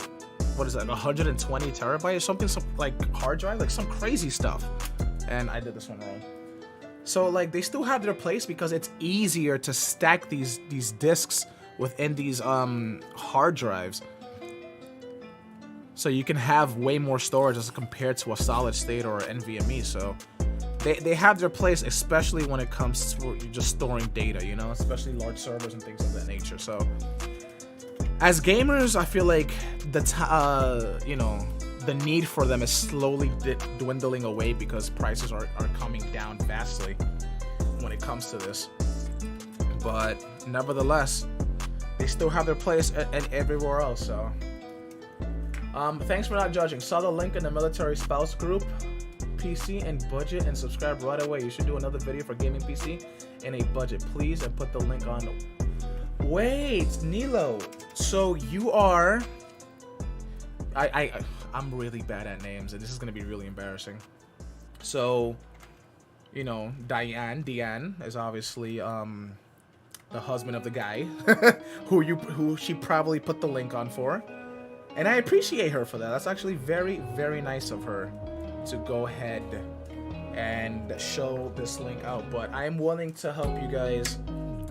what is that, 120 terabyte or something, some like hard drive, like some crazy stuff. And I did this one wrong. So like they still have their place because it's easier to stack these disks within these hard drives. So you can have way more storage as compared to a solid state or NVMe. So they have their place, especially when it comes to just storing data, you know, especially large servers and things of that nature. So as gamers, I feel like you know, the need for them is slowly dwindling away because prices are coming down vastly when it comes to this. But nevertheless, they still have their place and everywhere else. So thanks for not judging. Saw the link in the military spouse group. PC and budget, and subscribe right away. You should do another video for gaming PC in a budget, please, and put the link on. Wait, Nilo. So you are... I'm really bad at names, and this is gonna be really embarrassing. So, you know, Deanne is obviously the husband of the guy who she probably put the link on for. And I appreciate her for that. That's actually very, very nice of her to go ahead and show this link out. But I am willing to help you guys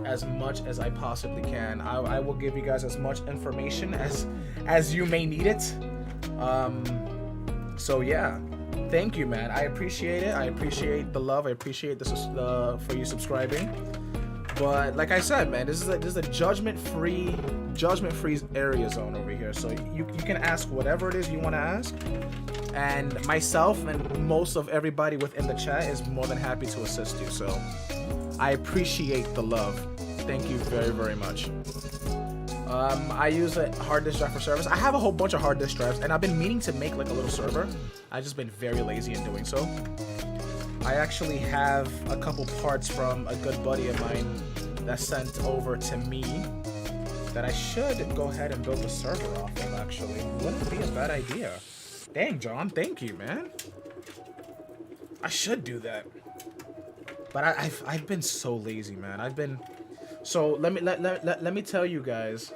as much as I possibly can. I will give you guys as much information as you may need it. So yeah, thank you, man. I appreciate it. I appreciate the love. I appreciate this for you subscribing. But like I said, man, this is a judgment-free area zone over here. So you can ask whatever it is you want to ask, and myself and most of everybody within the chat is more than happy to assist you. So I appreciate the love. Thank you very, very much. I use a hard disk drive for service. I have a whole bunch of hard disk drives, and I've been meaning to make like a little server. I've just been very lazy in doing so. I actually have a couple parts from a good buddy of mine that sent over to me that I should go ahead and build a server off of, actually. Wouldn't be a bad idea. Dang, John, thank you, man. I should do that. But I've been so lazy, man. So let me tell you guys.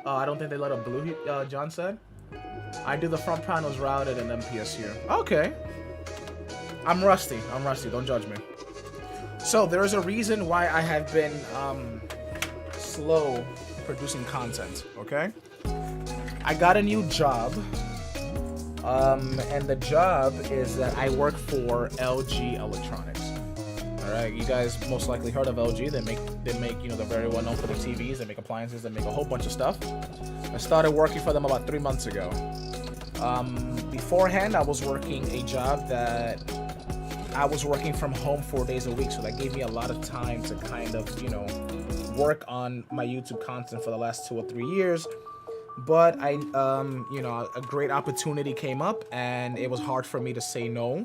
I don't think they let a blue, John said. I do the front panels routed and MPS here. Okay. I'm rusty. Don't judge me. So there's a reason why I have been slow producing content. Okay. I got a new job. And the job is that I work for LG Electronics. All right, you guys most likely heard of LG. They make they're very well known for the TVs. They make appliances. They make a whole bunch of stuff. I started working for them about 3 months ago. Beforehand, I was working a job that I was working from home 4 days a week, so that gave me a lot of time to kind of work on my YouTube content for the last 2 or 3 years. But a great opportunity came up, and it was hard for me to say no.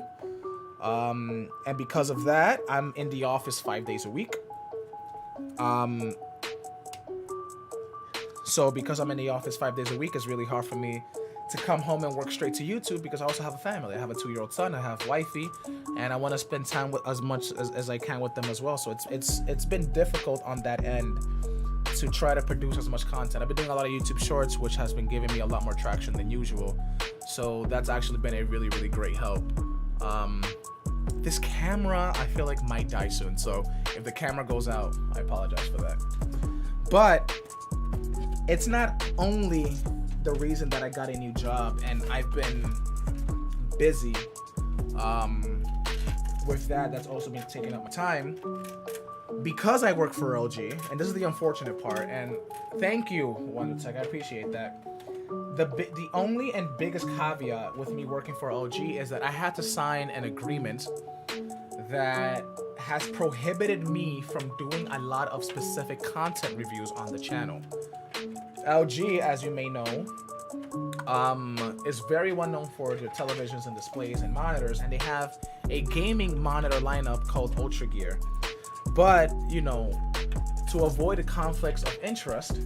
And because of that, I'm in the office 5 days a week. So because I'm in the office 5 days a week, it's really hard for me to come home and work straight to YouTube, because I also have a family. I have a 2-year-old son, I have wifey, and I want to spend time with as much as I can with them as well. So it's been difficult on that end to try to produce as much content. I've been doing a lot of YouTube shorts, which has been giving me a lot more traction than usual. So that's actually been a really, really great help. This camera, I feel like might die soon. So if the camera goes out, I apologize for that. But it's not only the reason that I got a new job, and I've been busy with that. That's also been taking up my time. Because I work for LG, and this is the unfortunate part, and thank you, Wonder Tech, I appreciate that. The only and biggest caveat with me working for LG is that I had to sign an agreement that has prohibited me from doing a lot of specific content reviews on the channel. LG, as you may know, is very well known for their televisions and displays and monitors, and they have a gaming monitor lineup called Ultra Gear. But, to avoid the conflicts of interest,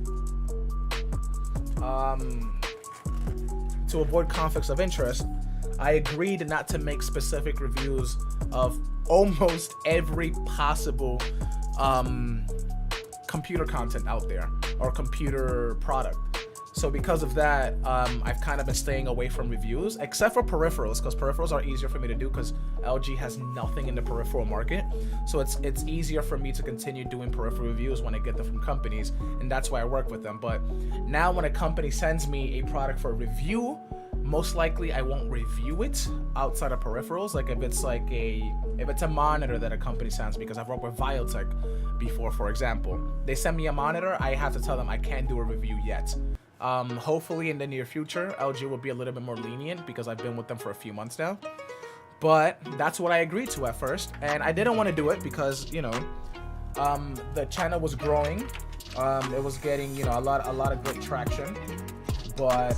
I agreed not to make specific reviews of almost every possible computer content out there, or computer product. So because of that, I've kind of been staying away from reviews, except for peripherals, because peripherals are easier for me to do because LG has nothing in the peripheral market. So it's easier for me to continue doing peripheral reviews when I get them from companies, and that's why I work with them. But now when a company sends me a product for review, most likely I won't review it outside of peripherals. Like if it's a monitor that a company sends me, because I've worked with Viotech before, for example. They send me a monitor, I have to tell them I can't do a review yet. Hopefully in the near future, LG will be a little bit more lenient, because I've been with them for a few months now. But that's what I agreed to at first, and I didn't want to do it because, the channel was growing. It was getting, a lot of great traction. But,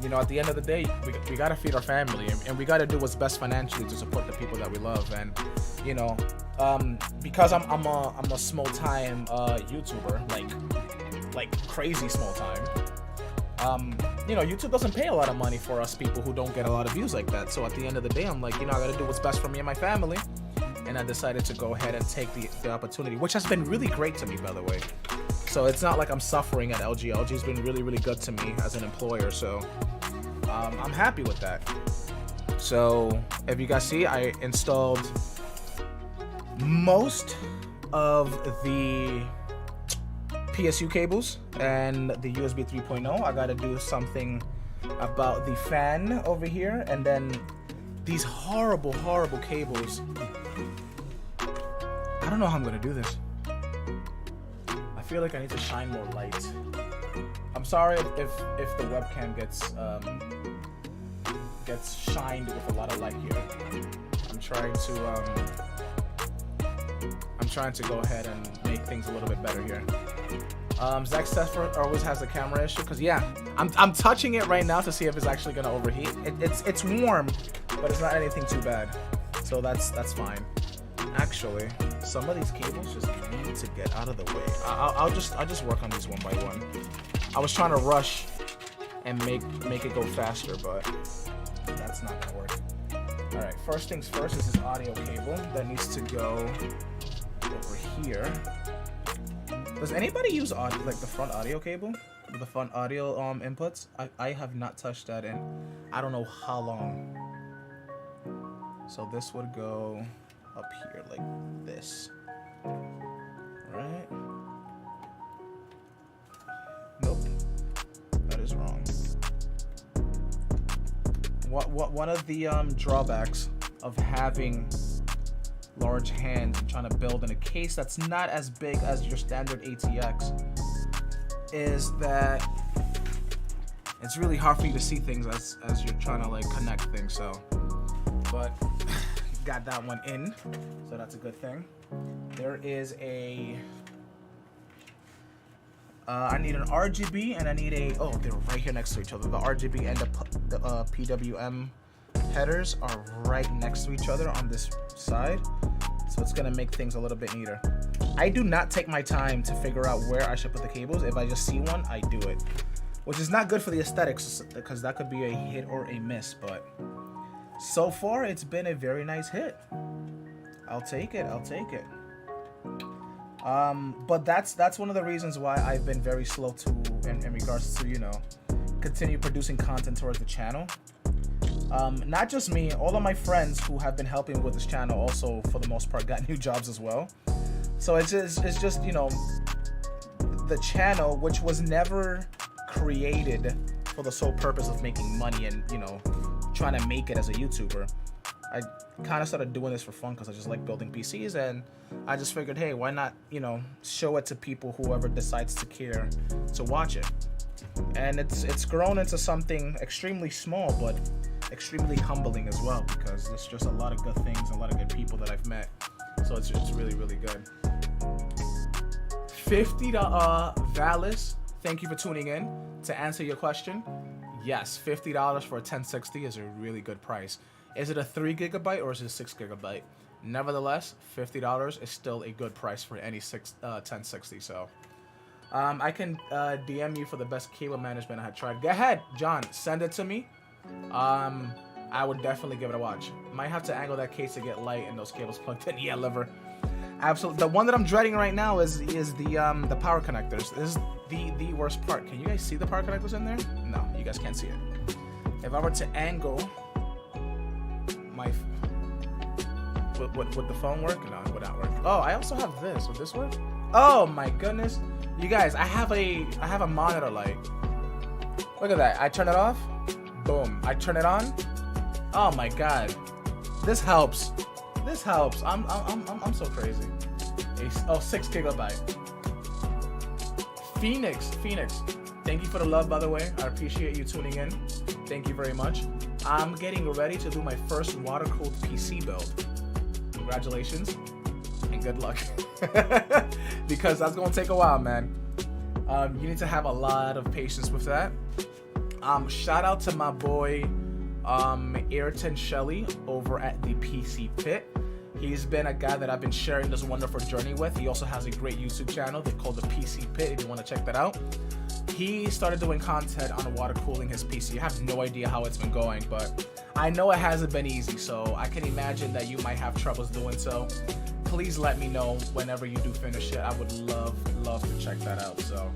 at the end of the day, we got to feed our family, and we got to do what's best financially to support the people that we love. And, because I'm a small-time YouTuber, like crazy small time. YouTube doesn't pay a lot of money for us people who don't get a lot of views like that. So at the end of the day, I'm like, I gotta do what's best for me and my family. And and I decided to go ahead and take the opportunity, which has been really great to me, by the way. So it's not like I'm suffering at LG. LG's been really, really good to me as an employer, so I'm happy with that. So if you guys see, I installed most of the PSU cables and the USB 3.0. I gotta do something about the fan over here, and then these horrible cables. I don't know how I'm gonna do this. I feel like I need to shine more light. I'm sorry if the webcam gets shined with a lot of light here. I'm trying to go ahead and make things a little bit better here. Zach Stefford always has a camera issue, because yeah, I'm touching it right now to see if it's actually gonna overheat. It's warm, but it's not anything too bad, so that's fine. Actually, some of these cables just need to get out of the way. I'll just work on these one by one. I was trying to rush and make it go faster, but that's not gonna work. All right, first things first is this audio cable that needs to go over here. Does anybody use like the front audio cable? The front audio inputs? I have not touched that in I don't know how long. So this would go up here like this. Right? Nope. That is wrong. One of the drawbacks of having large hands and trying to build in a case that's not as big as your standard ATX is that it's really hard for you to see things as you're trying to like connect things. So, but got that one in, so that's a good thing. There is a I need an RGB and I need a, oh, they're right here next to each other. The RGB and the PWM headers are right next to each other on this side, so it's gonna make things a little bit neater. I do not take my time to figure out where I should put the cables. If I just see one, I do it, which is not good for the aesthetics, because that could be a hit or a miss, but so far it's been a very nice hit. I'll take it. But that's one of the reasons why I've been very slow to in regards to, you know, continue producing content towards the channel. Not just me, all of my friends who have been helping with this channel also, for the most part, got new jobs as well. So it's just, you know, the channel, which was never created for the sole purpose of making money and, you know, trying to make it as a YouTuber. I kind of started doing this for fun because I just like building PCs, and I just figured, hey, why not, you know, show it to people, whoever decides to care to watch it. And it's grown into something extremely small, but extremely humbling as well, because there's just a lot of good things, a lot of good people that I've met. So it's really, really good. $50 Valis, thank you for tuning in. To answer your question, yes, $50 for a 1060 is a really good price. Is it a 3 GB or is it a 6 GB? Nevertheless, $50 is still a good price for any 1060. So I can DM you for the best cable management I had tried. Go ahead, John, send it to me. I would definitely give it a watch. Might have to angle that case to get light and those cables plugged in. Yeah, liver. Absolutely. The one that I'm dreading right now is the power connectors. This is the worst part. Can you guys see the power connectors in there? No, you guys can't see it. If I were to angle my, would the phone work? No, it would not work. Oh, I also have this. Would this work? Oh my goodness, you guys! I have a monitor light. Look at that. I turn it off. Boom. I turn it on. Oh my god, this helps. This helps. I'm so crazy. 6 GB. Phoenix. Thank you for the love, by the way. I appreciate you tuning in. Thank you very much. I'm getting ready to do my first water-cooled PC build. Congratulations and good luck. Because that's gonna take a while, man. You need to have a lot of patience with that. Shout out to my boy Ayrton Shelley over at the PC Pit. He's been a guy that I've been sharing this wonderful journey with. He also has a great YouTube channel they call the PC Pit, if you want to check that out. he started doing content on water cooling his PC. I have no idea how it's been going, but I know it hasn't been easy, so I can imagine that you might have troubles doing so. Please let me know whenever you do finish it. I would love to check that out. So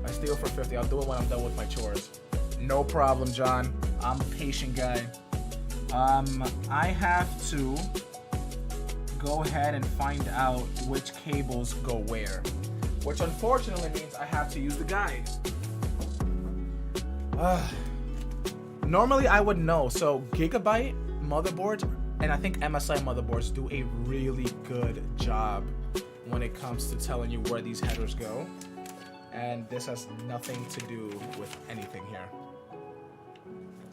I steal for 50. I'll do it when I'm done with my chores. No problem, John. I'm a patient guy. I have to go ahead and find out which cables go where, which unfortunately means I have to use the guide. Normally I would know. So Gigabyte motherboards and I think MSI motherboards do a really good job when it comes to telling you where these headers go. And this has nothing to do with anything here.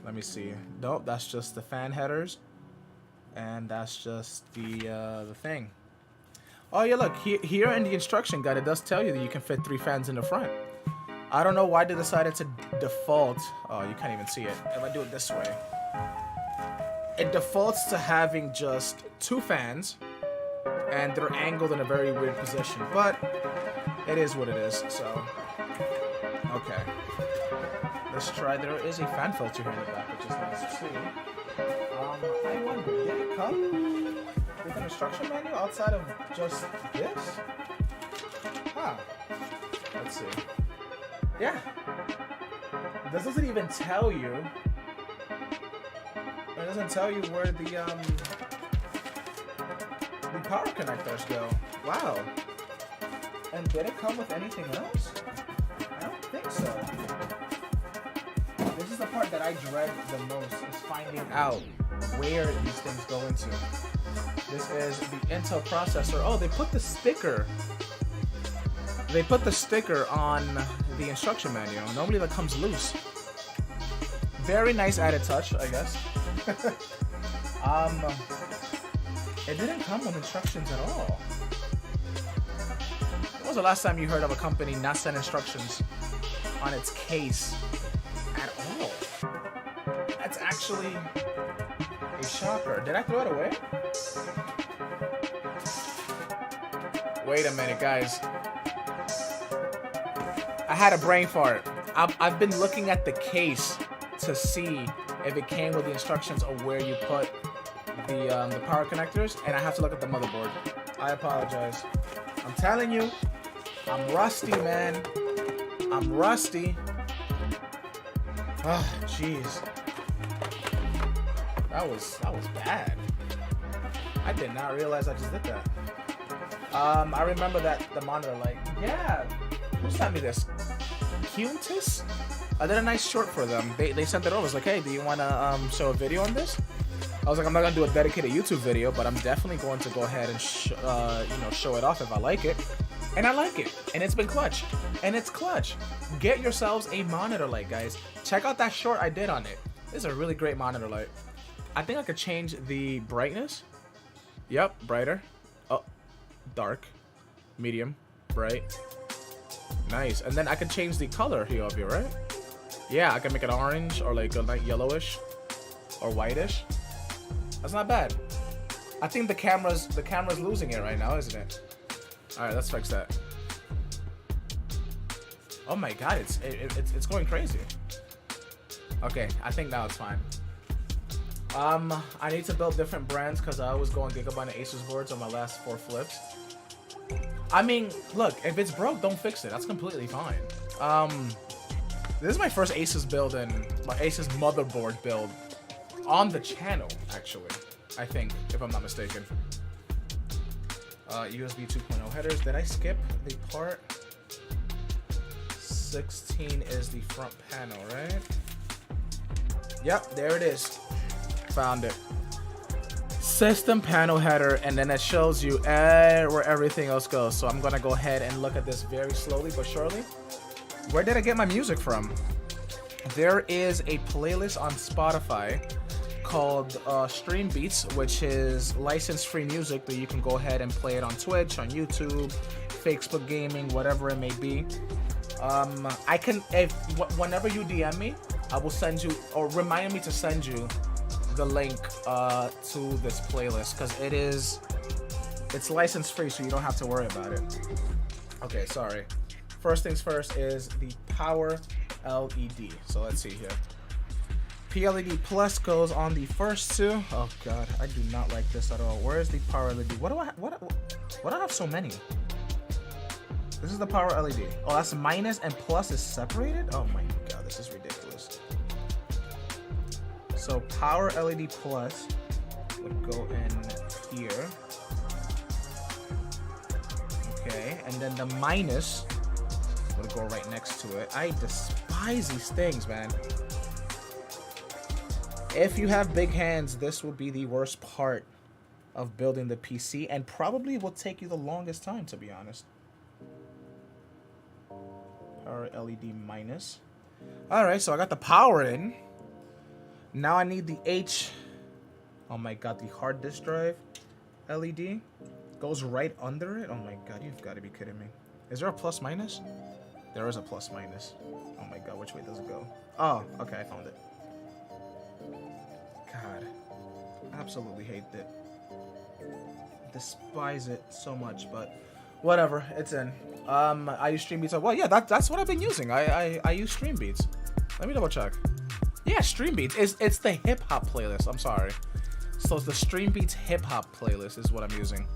Let me see. Nope, that's just the fan headers. And that's just the thing. Oh yeah, look, here in the instruction guide, it does tell you that you can fit 3 fans in the front. I don't know why they decided to default. Oh, you can't even see it. If I do it this way, it defaults to having just 2 fans, and they're angled in a very weird position. But it is what it is. So, okay. Let's try. There is a fan filter here in the back, which is nice to see. I wonder, did it come with an instruction manual outside of just this? Huh. Let's see. Yeah. This doesn't even tell you. It doesn't tell you where the power connectors go. Wow. And did it come with anything else? I don't think so. This is the part that I dread the most, is finding out where these things go into. This is the Intel processor. Oh, they put the sticker. They put the sticker on the instruction manual. Normally that comes loose. Very nice added touch, I guess. It didn't come with instructions at all. When was the last time you heard of a company not send instructions on its case at all? That's actually a shocker. Did I throw it away? Wait a minute, guys. I had a brain fart. I've been looking at the case to see if it came with the instructions of where you put the power connectors, and I have to look at the motherboard. I apologize. I'm telling you, I'm rusty, man. I'm rusty. Ah, jeez. That was bad. I did not realize I just did that. I remember that the monitor, like, yeah. Who sent me this? Quntis? I did a nice short for them. They sent it over. I was like, hey, do you want to show a video on this? I was like, I'm not gonna do a dedicated YouTube video, but I'm definitely going to go ahead and show it off if I like it. And I like it. And it's been clutch. And it's clutch. Get yourselves a monitor light, guys. Check out that short I did on it. This is a really great monitor light. I think I could change the brightness. Yep, brighter. Oh, dark, medium, bright. Nice. And then I can change the color here of you, right? Yeah, I can make it orange or like a light yellowish or whitish. That's not bad. I think the camera's losing it right now, isn't it? All right, let's fix that. Oh my god, it's going crazy. Okay, I think now it's fine. I need to build different brands because I was going Gigabyte and Asus boards on my last 4 flips. I mean, look, if it's broke, don't fix it. That's completely fine. This is my first Asus build and my Asus motherboard build on the channel, actually. I think, if I'm not mistaken. USB 2.0 headers. Did I skip the part? 16 is the front panel, right? Yep, there it is. Found it. System panel header, and then it shows you where everything else goes. So I'm gonna go ahead and look at this very slowly but surely. Where did I get my music from? There is a playlist on Spotify called Stream Beats, which is license-free music that you can go ahead and play it on Twitch, on YouTube, Facebook Gaming, whatever it may be. I can, whenever you DM me, I will send you, or remind me to send you the link to this playlist, because it's license free, so you don't have to worry about it. Okay, sorry. first things first is the power LED. So let's see here. PLED Plus goes on the first two. Oh god, I do not like this at all. Where is the power LED? What do I have so many? This is the power LED. Oh, that's minus and plus is separated? Oh my god, this is ridiculous. So power LED Plus would go in here. Okay, and then the minus would go right next to it. I despise these things, man. If you have big hands, this will be the worst part of building the PC and probably will take you the longest time, to be honest. Power LED minus. Alright, so I got the power in. Now I need the H. Oh my god, the hard disk drive LED goes right under it. Oh my god, you've got to be kidding me. Is there a plus minus? There is a plus minus. Oh my god, which way does it go? Oh, okay, I found it. God, absolutely hate it. Despise it so much, but whatever, it's in. I use StreamBeats. Well, yeah, that's what I've been using. I use StreamBeats. Let me double check. Yeah, StreamBeats. It's the hip hop playlist. I'm sorry. So it's the StreamBeats hip hop playlist is what I'm using.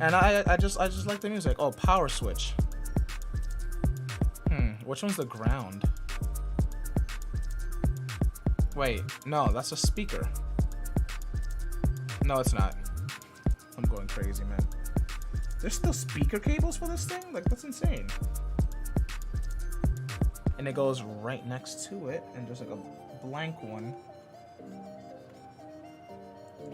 And I just like the music. Oh, power switch. Which one's the ground? Wait, no, that's a speaker. No, it's not. I'm going crazy, man. There's still speaker cables for this thing? Like, that's insane. And it goes right next to it, and there's like a blank one.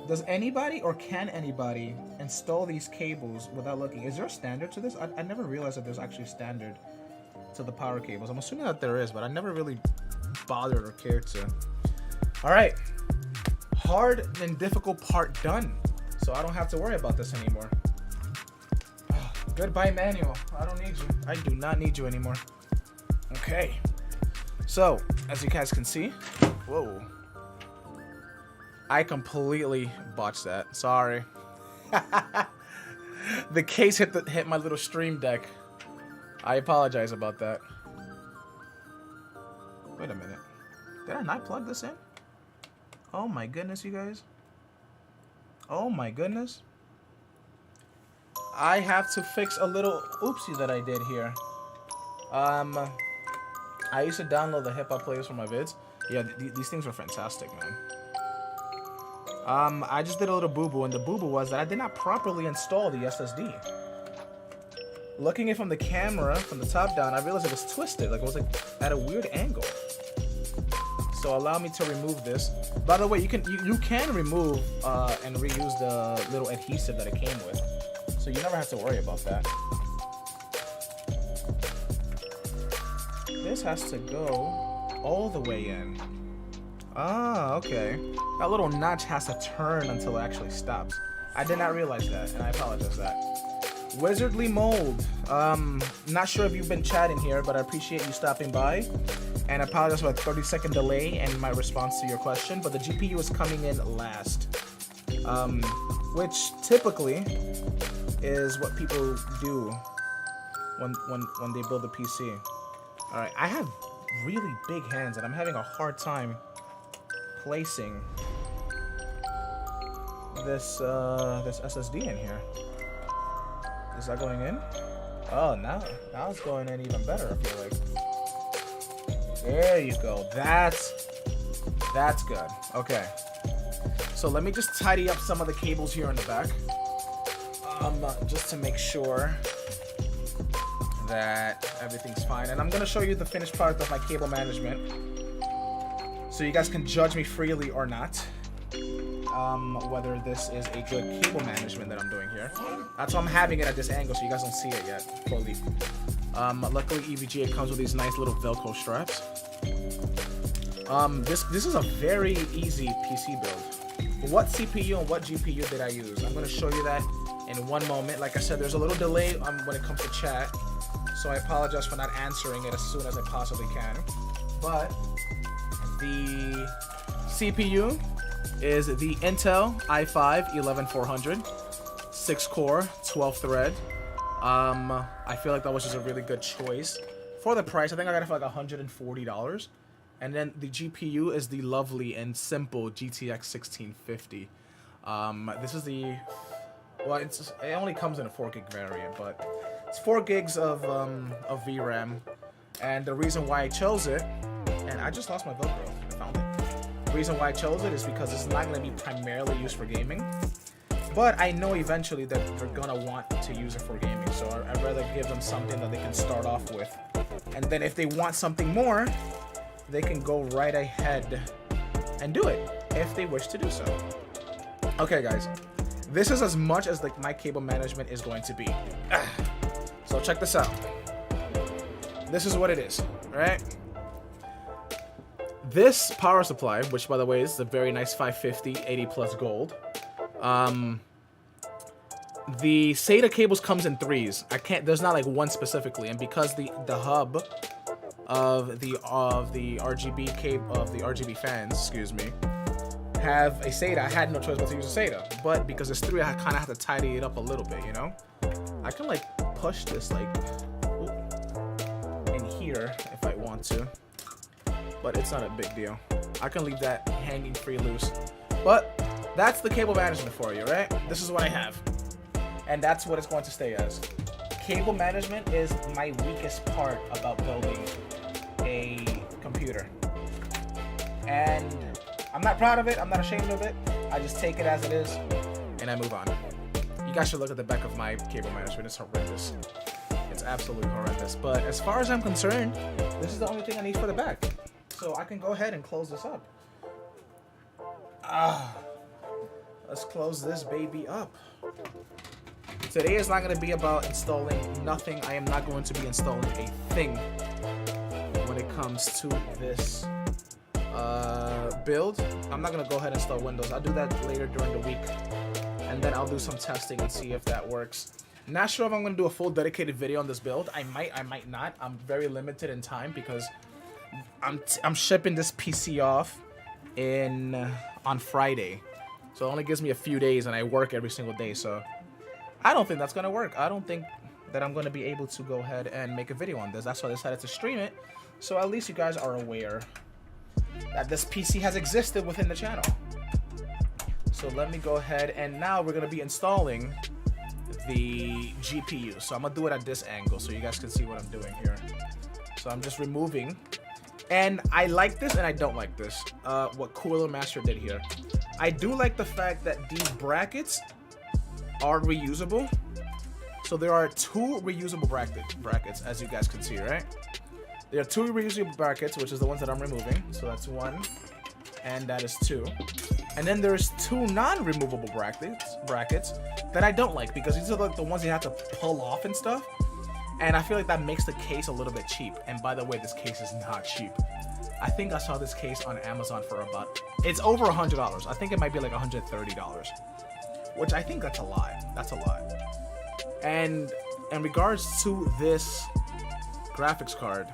Does anybody or can anybody install these cables without looking? Is there a standard to this? I never realized that there's actually a standard to the power cables. I'm assuming that there is, but I never really bothered or cared to. Alright, hard and difficult part done. So I don't have to worry about this anymore. Oh, goodbye, manual. I don't need you. I do not need you anymore. Okay. So, as you guys can see, whoa. I completely botched that. Sorry. The case hit my little stream deck. I apologize about that. Wait a minute. Did I not plug this in? Oh my goodness, you guys. Oh my goodness. I have to fix a little oopsie that I did here. I used to download the hip hop playlist for my vids. Yeah, these things are fantastic, man. I just did a little boo-boo, and the boo-boo was that I did not properly install the SSD. Looking at it from the camera, from the top down, I realized it was twisted. Like, it was like at a weird angle. So allow me to remove this. By the way, you can remove and reuse the little adhesive that it came with. So you never have to worry about that. This has to go all the way in. Ah, okay. That little notch has to turn until it actually stops. I did not realize that, and I apologize for that. Wizardly Mold. Not sure if you've been chatting here, but I appreciate you stopping by. And I apologize for a 30-second delay in my response to your question, but the GPU is coming in last. Which typically is what people do when they build a PC. Alright, I have really big hands, and I'm having a hard time placing this SSD in here. Is that going in? Oh, now it's going in even better, I feel like. There you go. That's good. Okay. So let me just tidy up some of the cables here in the back. Just to make sure that everything's fine. And I'm gonna show you the finished product of my cable management, so you guys can judge me freely or not. Whether this is a good cable management that I'm doing here. That's why I'm having it at this angle, so you guys don't see it yet fully. Luckily, EVGA comes with these nice little Velcro straps. This is a very easy PC build. What CPU and what GPU did I use? I'm going to show you that in one moment. Like I said, there's a little delay when it comes to chat, so I apologize for not answering it as soon as I possibly can. But the CPU is the Intel i5 11400, 6 core, 12 thread. I feel like that was just a really good choice for the price. I think I got it for like $140. And then the GPU is the lovely and simple GTX 1650. This is the, well, it only comes in a 4 gig variant, but it's 4 gigs of VRAM. And the reason why I chose it, and I just lost my Velcro, I found it. The reason why I chose it is because it's not going to be primarily used for gaming. But I know eventually that they're going to want to use it for gaming, so I'd rather give them something that they can start off with. And then if they want something more, they can go right ahead and do it, if they wish to do so. Okay, guys. This is as much as like my cable management is going to be. So check this out. This is what it is, right? This power supply, which by the way is a very nice 550, 80 plus gold. The SATA cables comes in 3s. There's not like one specifically, and because the hub of the RGB cable of the RGB fans, excuse me, have a SATA, I had no choice but to use a SATA. But because it's 3, I kind of have to tidy it up a little bit, you know. I can like push this like in here if I want to, but it's not a big deal. I can leave that hanging free loose. But that's the cable management for you, right? This is what I have. And that's what it's going to stay as. Cable management is my weakest part about building a computer. And I'm not proud of it. I'm not ashamed of it. I just take it as it is and I move on. You guys should look at the back of my cable management. It's horrendous. It's absolutely horrendous. But as far as I'm concerned, this is the only thing I need for the back. So I can go ahead and close this up. Let's close this baby up. Today is not going to be about installing nothing. I am not going to be installing a thing when it comes to this build. I'm not going to go ahead and install Windows. I'll do that later during the week. And then I'll do some testing and see if that works. Not sure if I'm going to do a full dedicated video on this build. I might not. I'm very limited in time because I'm shipping this PC off on Friday. So it only gives me a few days and I work every single day. So I don't think that's going to work. I don't think that I'm going to be able to go ahead and make a video on this. That's why I decided to stream it. So at least you guys are aware that this PC has existed within the channel. So let me go ahead and now we're going to be installing the GPU. So I'm going to do it at this angle so you guys can see what I'm doing here. So I'm just removing. And I like this and I don't like this. What Cooler Master did here. I do like the fact that these brackets are reusable. So there are 2 reusable brackets, as you guys can see, right? There are 2 reusable brackets, which is the ones that I'm removing. So that's 1, and that is 2. And then there's 2 non-removable brackets that I don't like because these are like the ones you have to pull off and stuff. And I feel like that makes the case a little bit cheap. And by the way, this case is not cheap. I think I saw this case on Amazon for about, it's over $100. I think it might be like $130, which I think that's a lot. That's a lot. And in regards to this graphics card,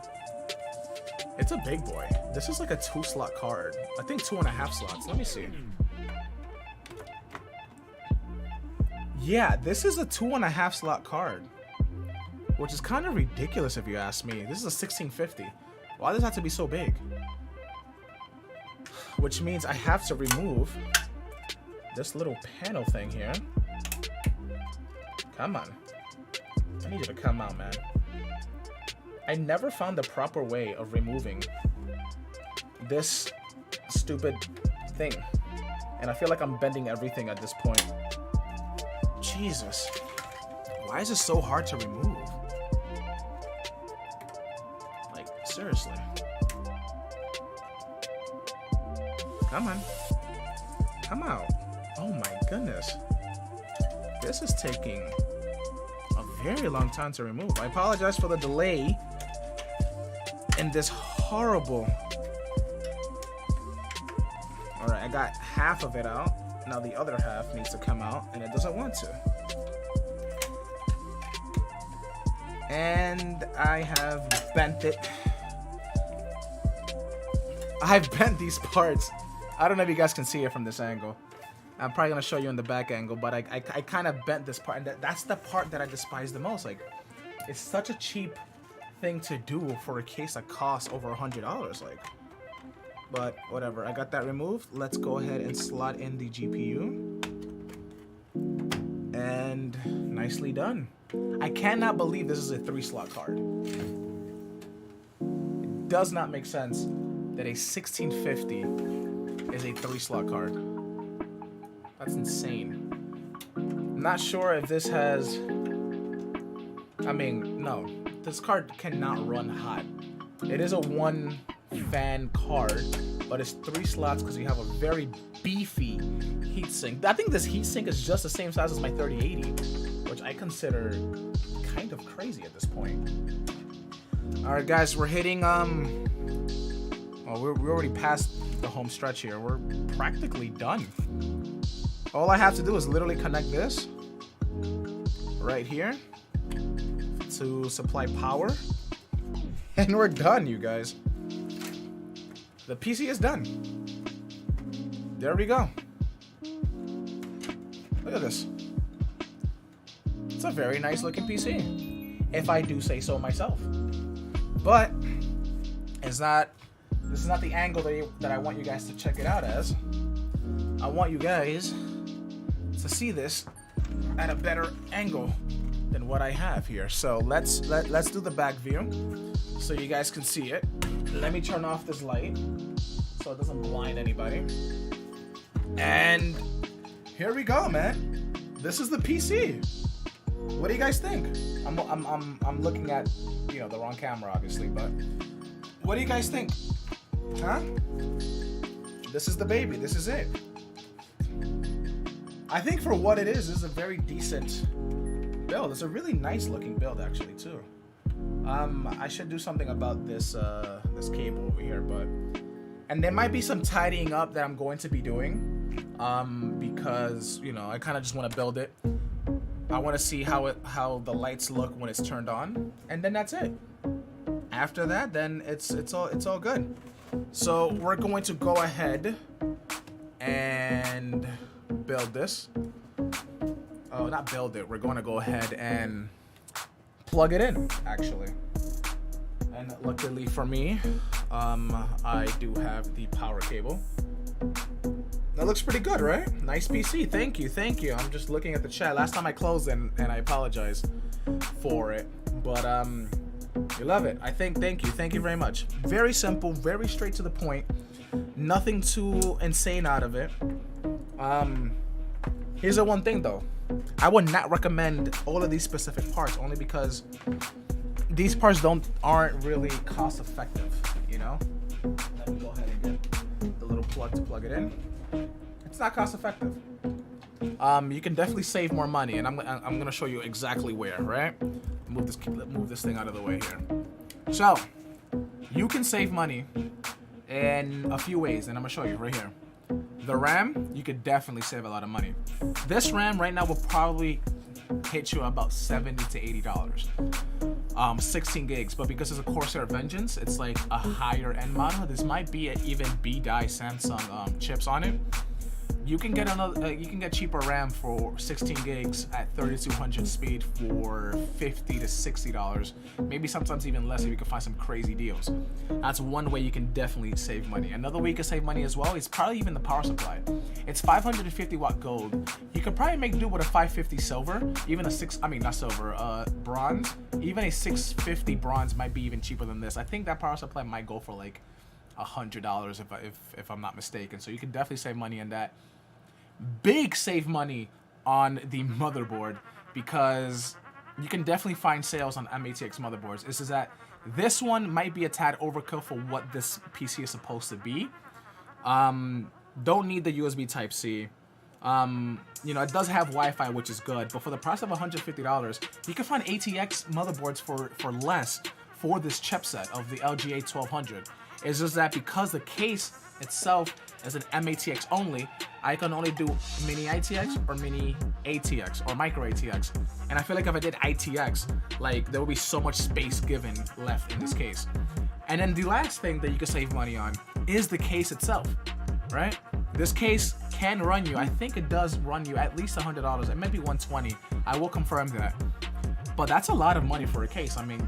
it's a big boy. This is like a 2-slot card. I think 2.5 slots. Let me see. Yeah, this is a 2.5 slot card, which is kind of ridiculous if you ask me. This is a 1650. Why does it have to be so big? Which means I have to remove this little panel thing here. Come on. I need you to come out, man. I never found the proper way of removing this stupid thing. And I feel like I'm bending everything at this point. Jesus. Why is it so hard to remove? Like, seriously. Come on. Come out. Oh my goodness. This is taking a very long time to remove. I apologize for the delay in this horrible. Alright, I got half of it out. Now the other half needs to come out and it doesn't want to. And I have bent it. I've bent these parts. I don't know if you guys can see it from this angle. I'm probably gonna show you in the back angle, but I kind of bent this part, and that's the part that I despise the most. Like, it's such a cheap thing to do for a case that costs over $100. Like, but whatever. I got that removed. Let's go ahead and slot in the GPU, and nicely done. I cannot believe this is a 3-slot card. It does not make sense that a 1650 is a 3-slot card. That's insane. I'm not sure if this has... I mean, no. This card cannot run hot. It is a 1-fan card, but it's 3 slots because you have a very beefy heatsink. I think this heatsink is just the same size as my 3080, which I consider kind of crazy at this point. Alright guys, we're hitting... Well, we're already past the home stretch here. We're practically done. All I have to do is literally connect this right here to supply power, and we're done, you guys. The PC is done. There we go. Look at this. It's a very nice looking PC, if I do say so myself. But it's not. This is not the angle that I want you guys to check it out as. I want you guys to see this at a better angle than what I have here. So let's do the back view so you guys can see it. Let me turn off this light so it doesn't blind anybody. And here we go, man. This is the PC. What do you guys think? I'm looking at, you know, the wrong camera obviously, but what do you guys think? Huh? This is the baby. This is it. I think for what it is, this is a very decent build. It's a really nice looking build actually too. I should do something about this this cable over here, and there might be some tidying up that I'm going to be doing because, you know, I kind of just want to build it. I want to see how the lights look when it's turned on, and then that's it. After that, then it's all good. So we're going to go ahead and build this. Oh, not build it. We're going to go ahead and plug it in, actually. And luckily for me, I do have the power cable. That looks pretty good, right? Nice PC. Thank you. Thank you. I'm just looking at the chat. Last time I closed and I apologize for it. But you love it. I think. Thank you. Thank you very much. Very simple. Very straight to the point. Nothing too insane out of it. Here's the one thing though. I would not recommend all of these specific parts only because these parts aren't really cost effective, you know? Let me go ahead and get the little plug to plug it in. It's not cost effective. You can definitely save more money, and I'm gonna show you exactly where, right? Move this thing out of the way here. So you can save money in a few ways, and I'm gonna show you right here. The RAM, you could definitely save a lot of money. This RAM right now will probably hit you about $70 to $80. 16 gigs, but because it's a Corsair Vengeance, it's like a higher end model. This might be even B-die Samsung chips on it. You can get cheaper RAM for 16 gigs at 3200 speed for $50 to $60, maybe sometimes even less if you can find some crazy deals. That's one way you can definitely save money. Another way you can save money as well is probably even the power supply. It's 550 watt gold. You could probably make do with a 550 silver, even a bronze. Even a 650 bronze might be even cheaper than this. I think that power supply might go for like $100 if I'm not mistaken. So you can definitely save money on that. Big save money on the motherboard because you can definitely find sales on MATX motherboards. It's just that this one might be a tad overkill for what this PC is supposed to be. Don't need the USB Type-C. You know, it does have Wi-Fi, which is good, but for the price of $150, you can find ATX motherboards for less for this chipset of the LGA 1200. It's just that because the case itself is an MATX only, I can only do mini ITX or mini ATX or micro ATX. And I feel like if I did ITX, like there will be so much space given left in this case. And then the last thing that you can save money on is the case itself, right? This case can run you, I think it does run you at least $100. It might be 120. I will confirm that. But that's a lot of money for a case. I mean,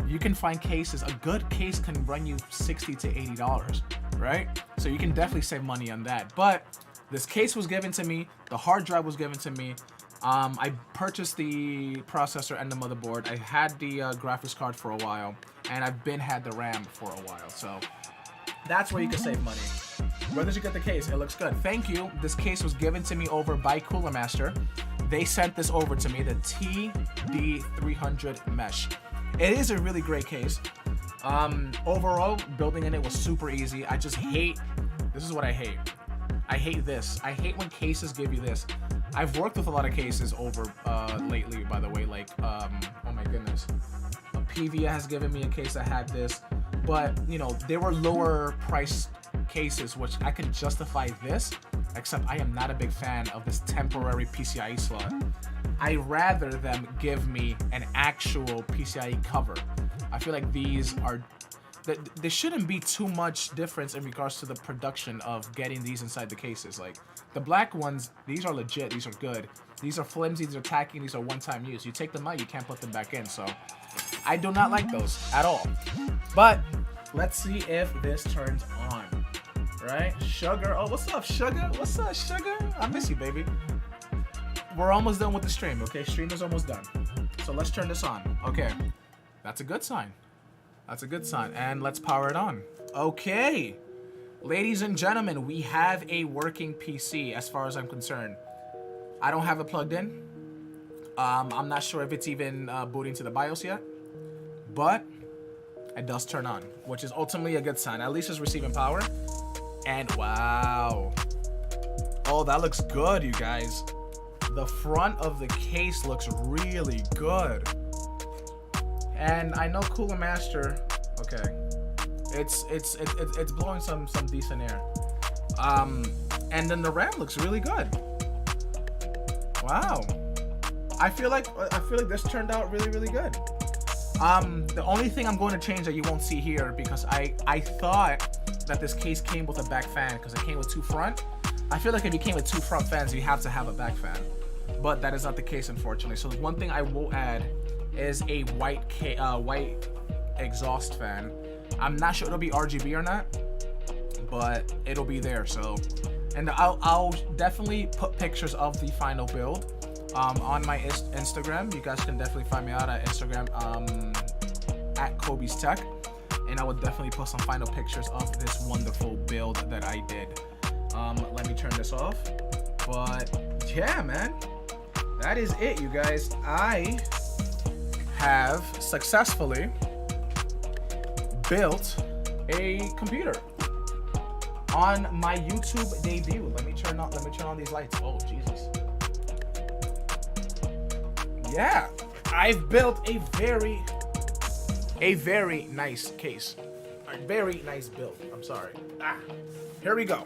you can find cases, a good case can run you $60 to $80, right? So you can definitely save money on that. But this case was given to me, the hard drive was given to me. I purchased the processor and the motherboard. I had the graphics card for a while, and I've had the RAM for a while. So that's where you can save money. Where did you get the case? It looks good. Thank you. This case was given to me over by Cooler Master. They sent this over to me, the TD300 Mesh. It is a really great case. Overall, building in it was super easy. I just hate, this is what I hate. I hate this. I hate when cases give you this. I've worked with a lot of cases over lately, by the way, like, oh my goodness. PVA has given me a case that had this, but, you know, they were lower price cases, which I can justify this, except I am not a big fan of this temporary PCIe slot. I rather them give me an actual PCIe cover. I feel like these are, there shouldn't be too much difference in regards to the production of getting these inside the cases. Like, the black ones, these are legit, these are good. These are flimsy, these are tacky, these are one-time use. You take them out, you can't put them back in, so I do not like those at all. But let's see if this turns on, right? Sugar, oh, what's up, Sugar? What's up, Sugar? I miss you, baby. We're almost done with the stream, okay? Stream is almost done. So let's turn this on. Okay, that's a good sign. That's a good sign. And let's power it on. Okay. Ladies and gentlemen, we have a working PC as far as I'm concerned. I don't have it plugged in. I'm not sure if it's even booting to the BIOS yet. But it does turn on, which is ultimately a good sign. At least it's receiving power. And wow. Oh, that looks good, you guys. The front of the case looks really good. And I know Cooler Master, okay, it's blowing some decent air. And then the RAM looks really good. Wow. I feel like this turned out really good. The only thing I'm going to change that you won't see here, because I thought that this case came with a back fan because it came with two front. I feel like if you came with two front fans, you have to have a back fan. But that is not the case, unfortunately. So one thing I will add is a white exhaust fan. I'm not sure it'll be RGB or not, but it'll be there. So, and I'll definitely put pictures of the final build on my Instagram. You guys can definitely find me out at Instagram at Kobe's Tech, and I will definitely post some final pictures of this wonderful build that I did. Let me turn this off. But yeah, man, that is it, you guys. I have successfully built a computer on my YouTube debut. Let me turn on these lights. Oh Jesus. Yeah, I've built a very nice case. A very nice build. I'm sorry. Here we go.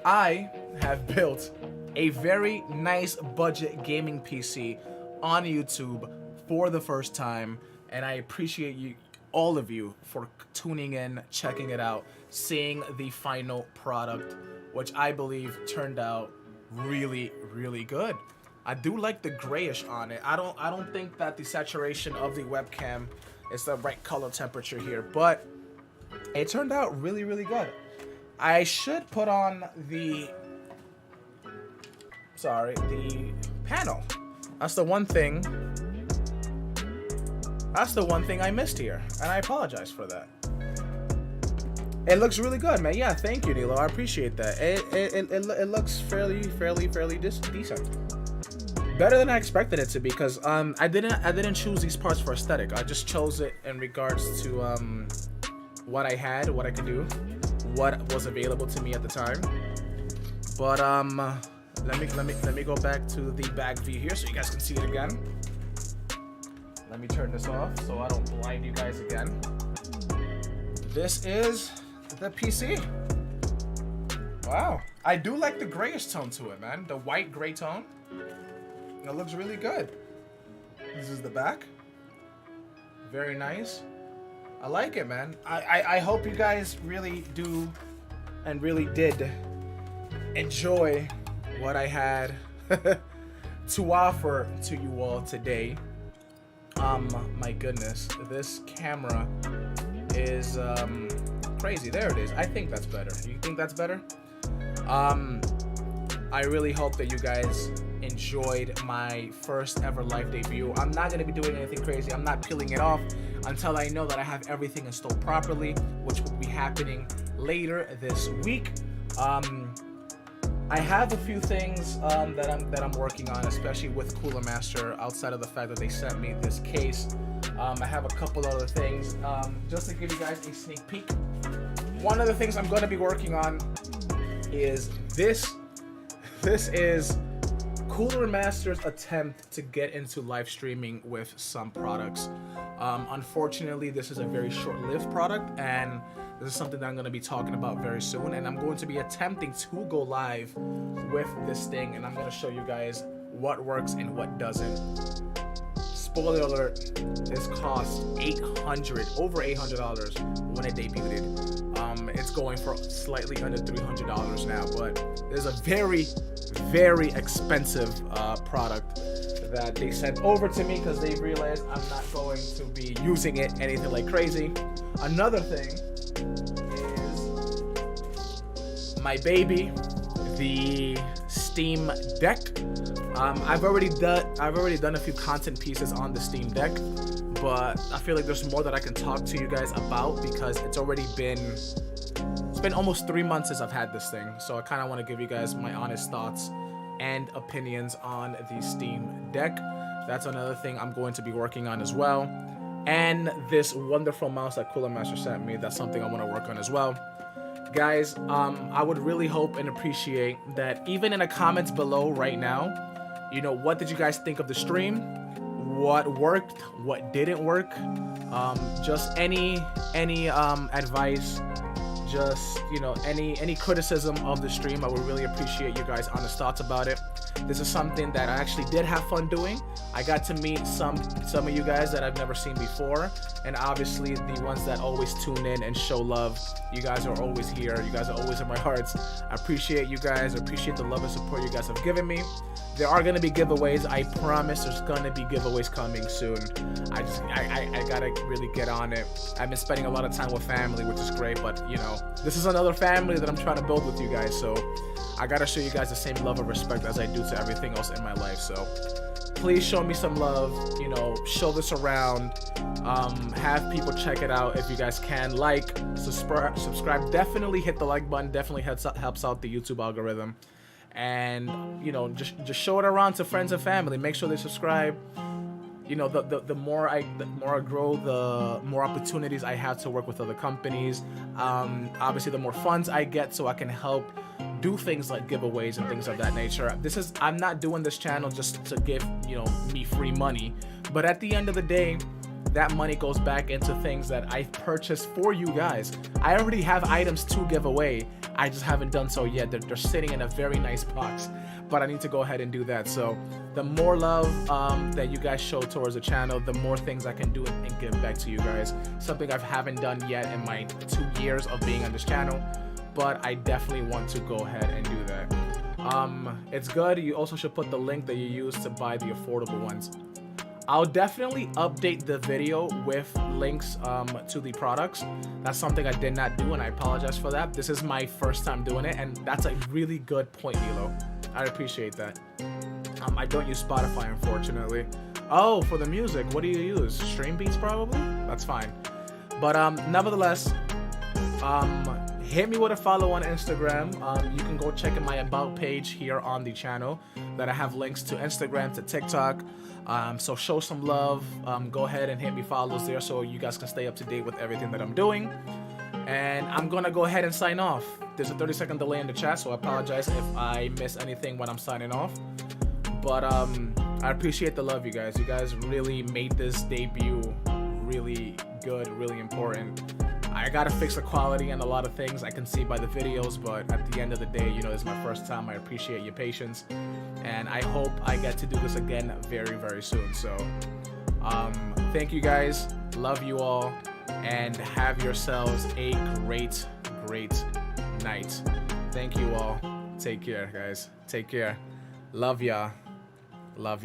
I have built a very nice budget gaming PC on YouTube for the first time, and I appreciate you, all of you, for tuning in, checking it out, seeing the final product, which I believe turned out really good. I do like the grayish on it. I don't think that the saturation of the webcam is the right color temperature here, but it turned out really good. I should put on the panel. That's the one thing I missed here, and I apologize for that. It looks really good, man. Yeah, thank you, Nilo. I appreciate that. It looks fairly decent. Better than I expected it to be, because I didn't choose these parts for aesthetic. I just chose it in regards to what I had, what I could do, what was available to me at the time. But let me go back to the back view here so you guys can see it again. Let me turn this off so I don't blind you guys again. This is the PC. Wow, I do like the grayish tone to it, man. The white gray tone. It looks really good. This is the back. Very nice. I like it, man. I hope you guys really do and really did enjoy what I had to offer to you all today. My goodness, this camera is crazy. There it is. I think that's better. You think that's better? I really hope that you guys enjoyed my first ever live debut. I'm not going to be doing anything crazy. I'm not peeling it off until I know that I have everything installed properly, which will be happening later this week. I have a few things that I'm working on, especially with Cooler Master, outside of the fact that they sent me this case. I have a couple other things. Just to give you guys a sneak peek, one of the things I'm going to be working on is this. This is Cooler Master's attempt to get into live streaming with some products. Unfortunately, this is a very short-lived product, and this is something that I'm going to be talking about very soon, and I'm going to be attempting to go live with this thing, and I'm going to show you guys what works and what doesn't. Spoiler alert, this cost over $800 when it debuted. It's going for slightly under $300 now, but there's a very, very expensive product that they sent over to me because they realized I'm not going to be using it anything like crazy. Another thing is my baby, the Steam Deck. I've already done a few content pieces on the Steam Deck, but I feel like there's more that I can talk to you guys about because it's been almost 3 months since I've had this thing. So I kind of want to give you guys my honest thoughts and opinions on the Steam Deck. That's another thing I'm going to be working on as well. And this wonderful mouse that Cooler Master sent me, that's something I want to work on as well. Guys, I would really hope and appreciate that even in the comments below right now, you know, what did you guys think of the stream? What worked? What didn't work? Just any advice, just, you know, any criticism of the stream. I would really appreciate you guys' honest thoughts about it. This is something that I actually did have fun doing. I got to meet some of you guys that I've never seen before, and obviously the ones that always tune in and show love. You guys are always here. You guys are always in my hearts. I appreciate you guys. I appreciate the love and support you guys have given me. There are going to be giveaways. I promise there's going to be giveaways coming soon. I gotta really get on it. I've been spending a lot of time with family, which is great, but you know, this is another family that I'm trying to build with you guys, so I gotta show you guys the same love and respect as I do to everything else in my life. So please show me some love, you know, show this around, have people check it out if you guys can. Like, subscribe, definitely hit the like button, definitely helps out the YouTube algorithm. And you know, just show it around to friends and family. Make sure they subscribe. You know, the more I grow, the more opportunities I have to work with other companies. Obviously, the more funds I get, so I can help do things like giveaways and things of that nature. I'm not doing this channel just to give, you know, me free money, but at the end of the day, that money goes back into things that I've purchased for you guys. I already have items to give away. I just haven't done so yet. They're sitting in a very nice box, but I need to go ahead and do that. So the more love that you guys show towards the channel, the more things I can do and give back to you guys. Something I haven't done yet in my 2 years of being on this channel, but I definitely want to go ahead and do that. It's good. You also should put the link that you use to buy the affordable ones. I'll definitely update the video with links to the products. That's something I did not do, and I apologize for that. This is my first time doing it, and that's a really good point, Nilo. I appreciate that. I don't use Spotify, unfortunately. Oh, for the music, what do you use? Stream Beats, probably? That's fine. But nevertheless, hit me with a follow on Instagram. You can go check in my about page here on the channel that I have links to Instagram, to TikTok. So show some love. Go ahead and hit me follows there so you guys can stay up to date with everything that I'm doing. And I'm gonna go ahead and sign off. There's a 30-second delay in the chat, so I apologize if I miss anything when I'm signing off. But I appreciate the love, you guys. You guys really made this debut really good, really important. I gotta fix the quality and a lot of things I can see by the videos, but at the end of the day, you know, this is my first time. I appreciate your patience, and I hope I get to do this again very, very soon. So thank you guys, love you all, and have yourselves a great night. Thank you all. Take care, guys. Take care. Love ya. Love you.